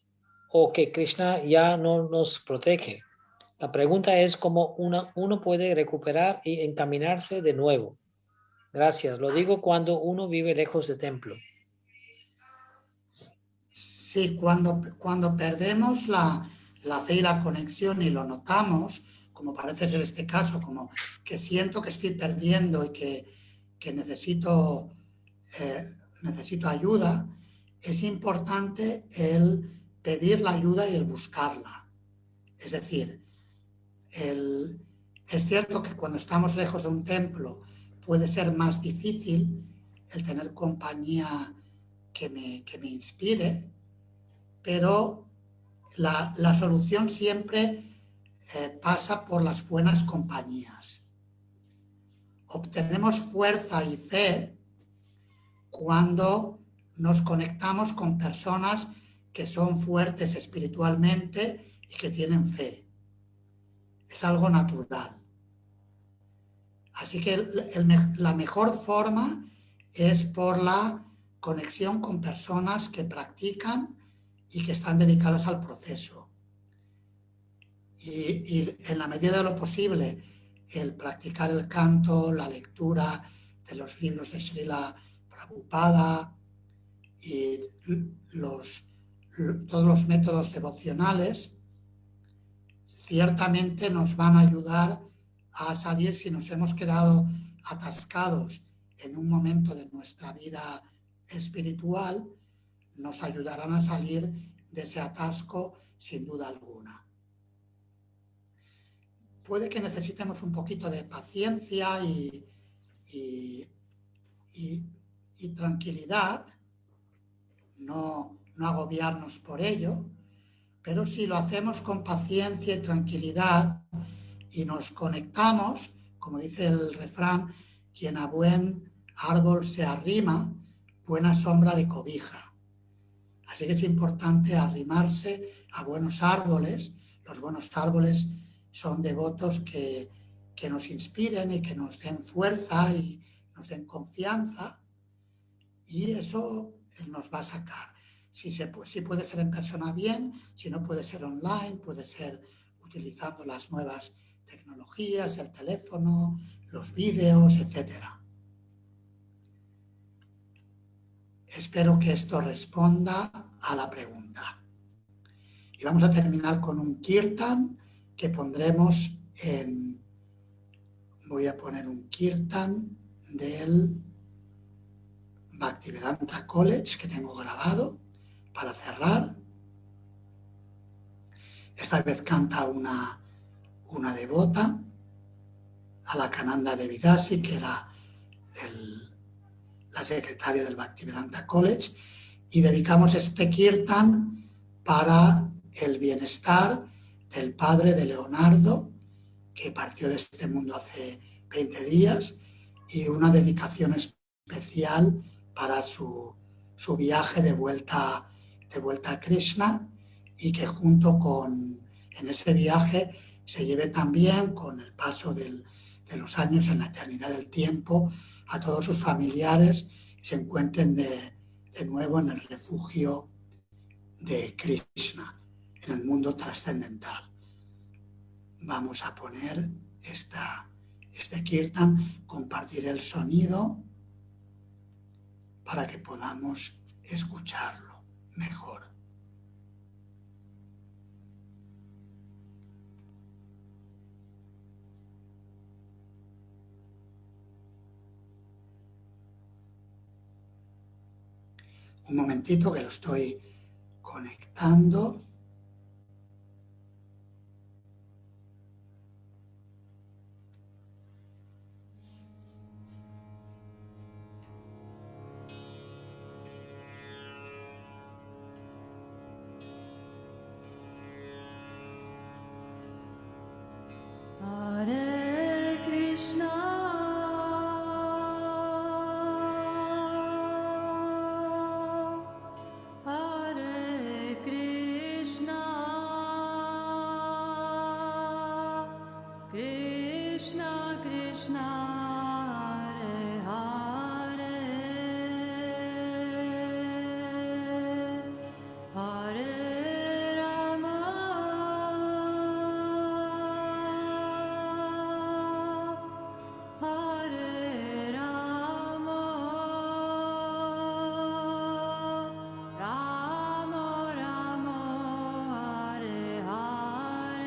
o que Krishna ya no nos protege. La pregunta es cómo uno puede recuperar y encaminarse de nuevo. Gracias. Lo digo cuando uno vive lejos de templo. Sí, cuando perdemos la fe y la conexión y lo notamos, como parece ser este caso, como que siento que estoy perdiendo y que necesito ayuda, es importante el pedir la ayuda y el buscarla. Es decir, es cierto que cuando estamos lejos de un templo puede ser más difícil el tener compañía que me inspire, pero la solución siempre pasa por las buenas compañías. Obtenemos fuerza y fe cuando nos conectamos con personas que son fuertes espiritualmente y que tienen fe. Es algo natural. Así que la mejor forma es por la conexión con personas que practican y que están dedicadas al proceso. Y en la medida de lo posible, el practicar el canto, la lectura de los libros de Srila Prabhupada y todos los métodos devocionales, ciertamente nos van a ayudar a salir si nos hemos quedado atascados en un momento de nuestra vida espiritual, nos ayudarán a salir de ese atasco sin duda alguna. Puede que necesitemos un poquito de paciencia y tranquilidad, no agobiarnos por ello, pero si lo hacemos con paciencia y tranquilidad y nos conectamos, como dice el refrán, quien a buen árbol se arrima, buena sombra le cobija. Así que es importante arrimarse a buenos árboles. Los buenos árboles son devotos que nos inspiren y que nos den fuerza y nos den confianza, y eso nos va a sacar. Si puede ser en persona, bien; si no, puede ser online, puede ser utilizando las nuevas tecnologías, el teléfono, los vídeos, etc. Espero que esto responda a la pregunta. Y vamos a terminar con un kirtan que pondremos en... Voy a poner un kirtan del Bhaktivedanta College que tengo grabado para cerrar. Esta vez canta una devota, Alakananda Devidasi, que era la secretaria del Bhaktivedanta College, y dedicamos este kirtan para el bienestar del padre de Leonardo, que partió de este mundo hace 20 días, y una dedicación especial para su viaje de vuelta a Krishna, y que en ese viaje se lleve también, con el paso de los años en la eternidad del tiempo, a todos sus familiares y se encuentren de nuevo en el refugio de Krishna, en el mundo trascendental. Vamos a poner este kirtan, compartir el sonido para que podamos escucharlo mejor. Un momentito que lo estoy conectando. Hare Krishna, Hare Krishna, Krishna Krishna, Hare Hare, Hare Rama, Hare Rama, Rama Rama, Hare Hare,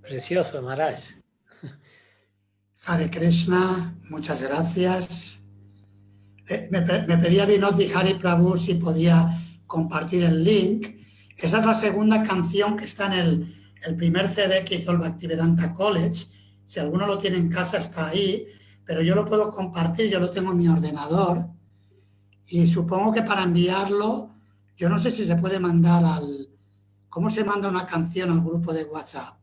Precioso, Maharaj. Hare Krishna, muchas gracias. Me pedía Vinod Bihari Prabhu si podía compartir el link. Esa es la segunda canción que está en el primer CD que hizo el Bhaktivedanta College. Si alguno lo tiene en casa está ahí, pero yo lo puedo compartir, yo lo tengo en mi ordenador. Y supongo que para enviarlo, yo no sé si se puede mandar ¿cómo se manda una canción al grupo de WhatsApp?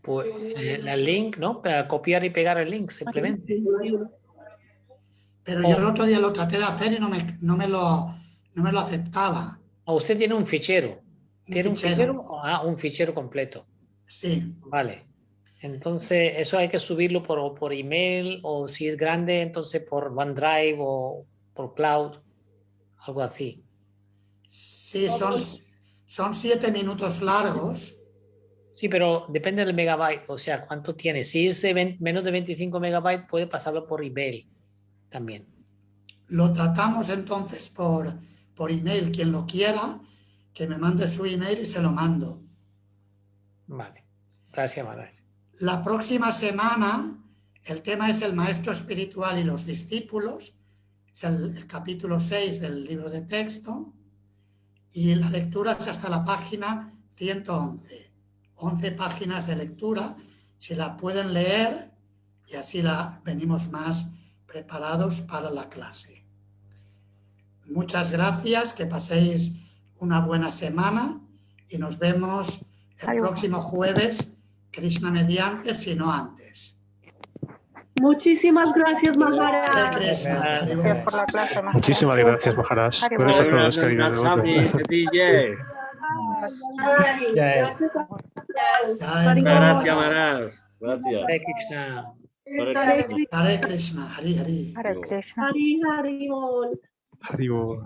Pues el link, ¿no? Para copiar y pegar el link, simplemente. Pero yo el otro día lo traté de hacer y no me lo aceptaba. ¿O usted tiene un fichero? ¿Tiene un fichero. fichero? Ah, un fichero completo. Sí. Vale. Entonces, eso hay que subirlo por email, o si es grande, entonces por OneDrive o por Cloud, algo así. Sí, son 7 minutos largos. Sí, pero depende del megabyte, o sea, ¿cuánto tiene? Si es de menos de 25 megabytes, puede pasarlo por email también. Lo tratamos entonces por email. Quien lo quiera, que me mande su email y se lo mando. Vale. Gracias, Maharaj. La próxima semana, el tema es el maestro espiritual y los discípulos. Es el capítulo 6 del libro de texto. Y la lectura es hasta la página 111. 11 páginas de lectura. Si la pueden leer, y así venimos más preparados para la clase. Muchas gracias, que paséis una buena semana y nos vemos el próximo jueves, Krishna mediante, si no antes. Muchísimas gracias, Hare Maharaj. Krishna, Hare Gracias Bol. por la clase, Maharaj. Muchísimas gracias, Maharaj. Gracias a todos, queridos devotos. DJ. Gracias a Jai Gracias, Maharaj. Gracias. Hare Krishna. Hare Krishna, Hare Hare. Hare Krishna. Hari Hari Bol. Haribo.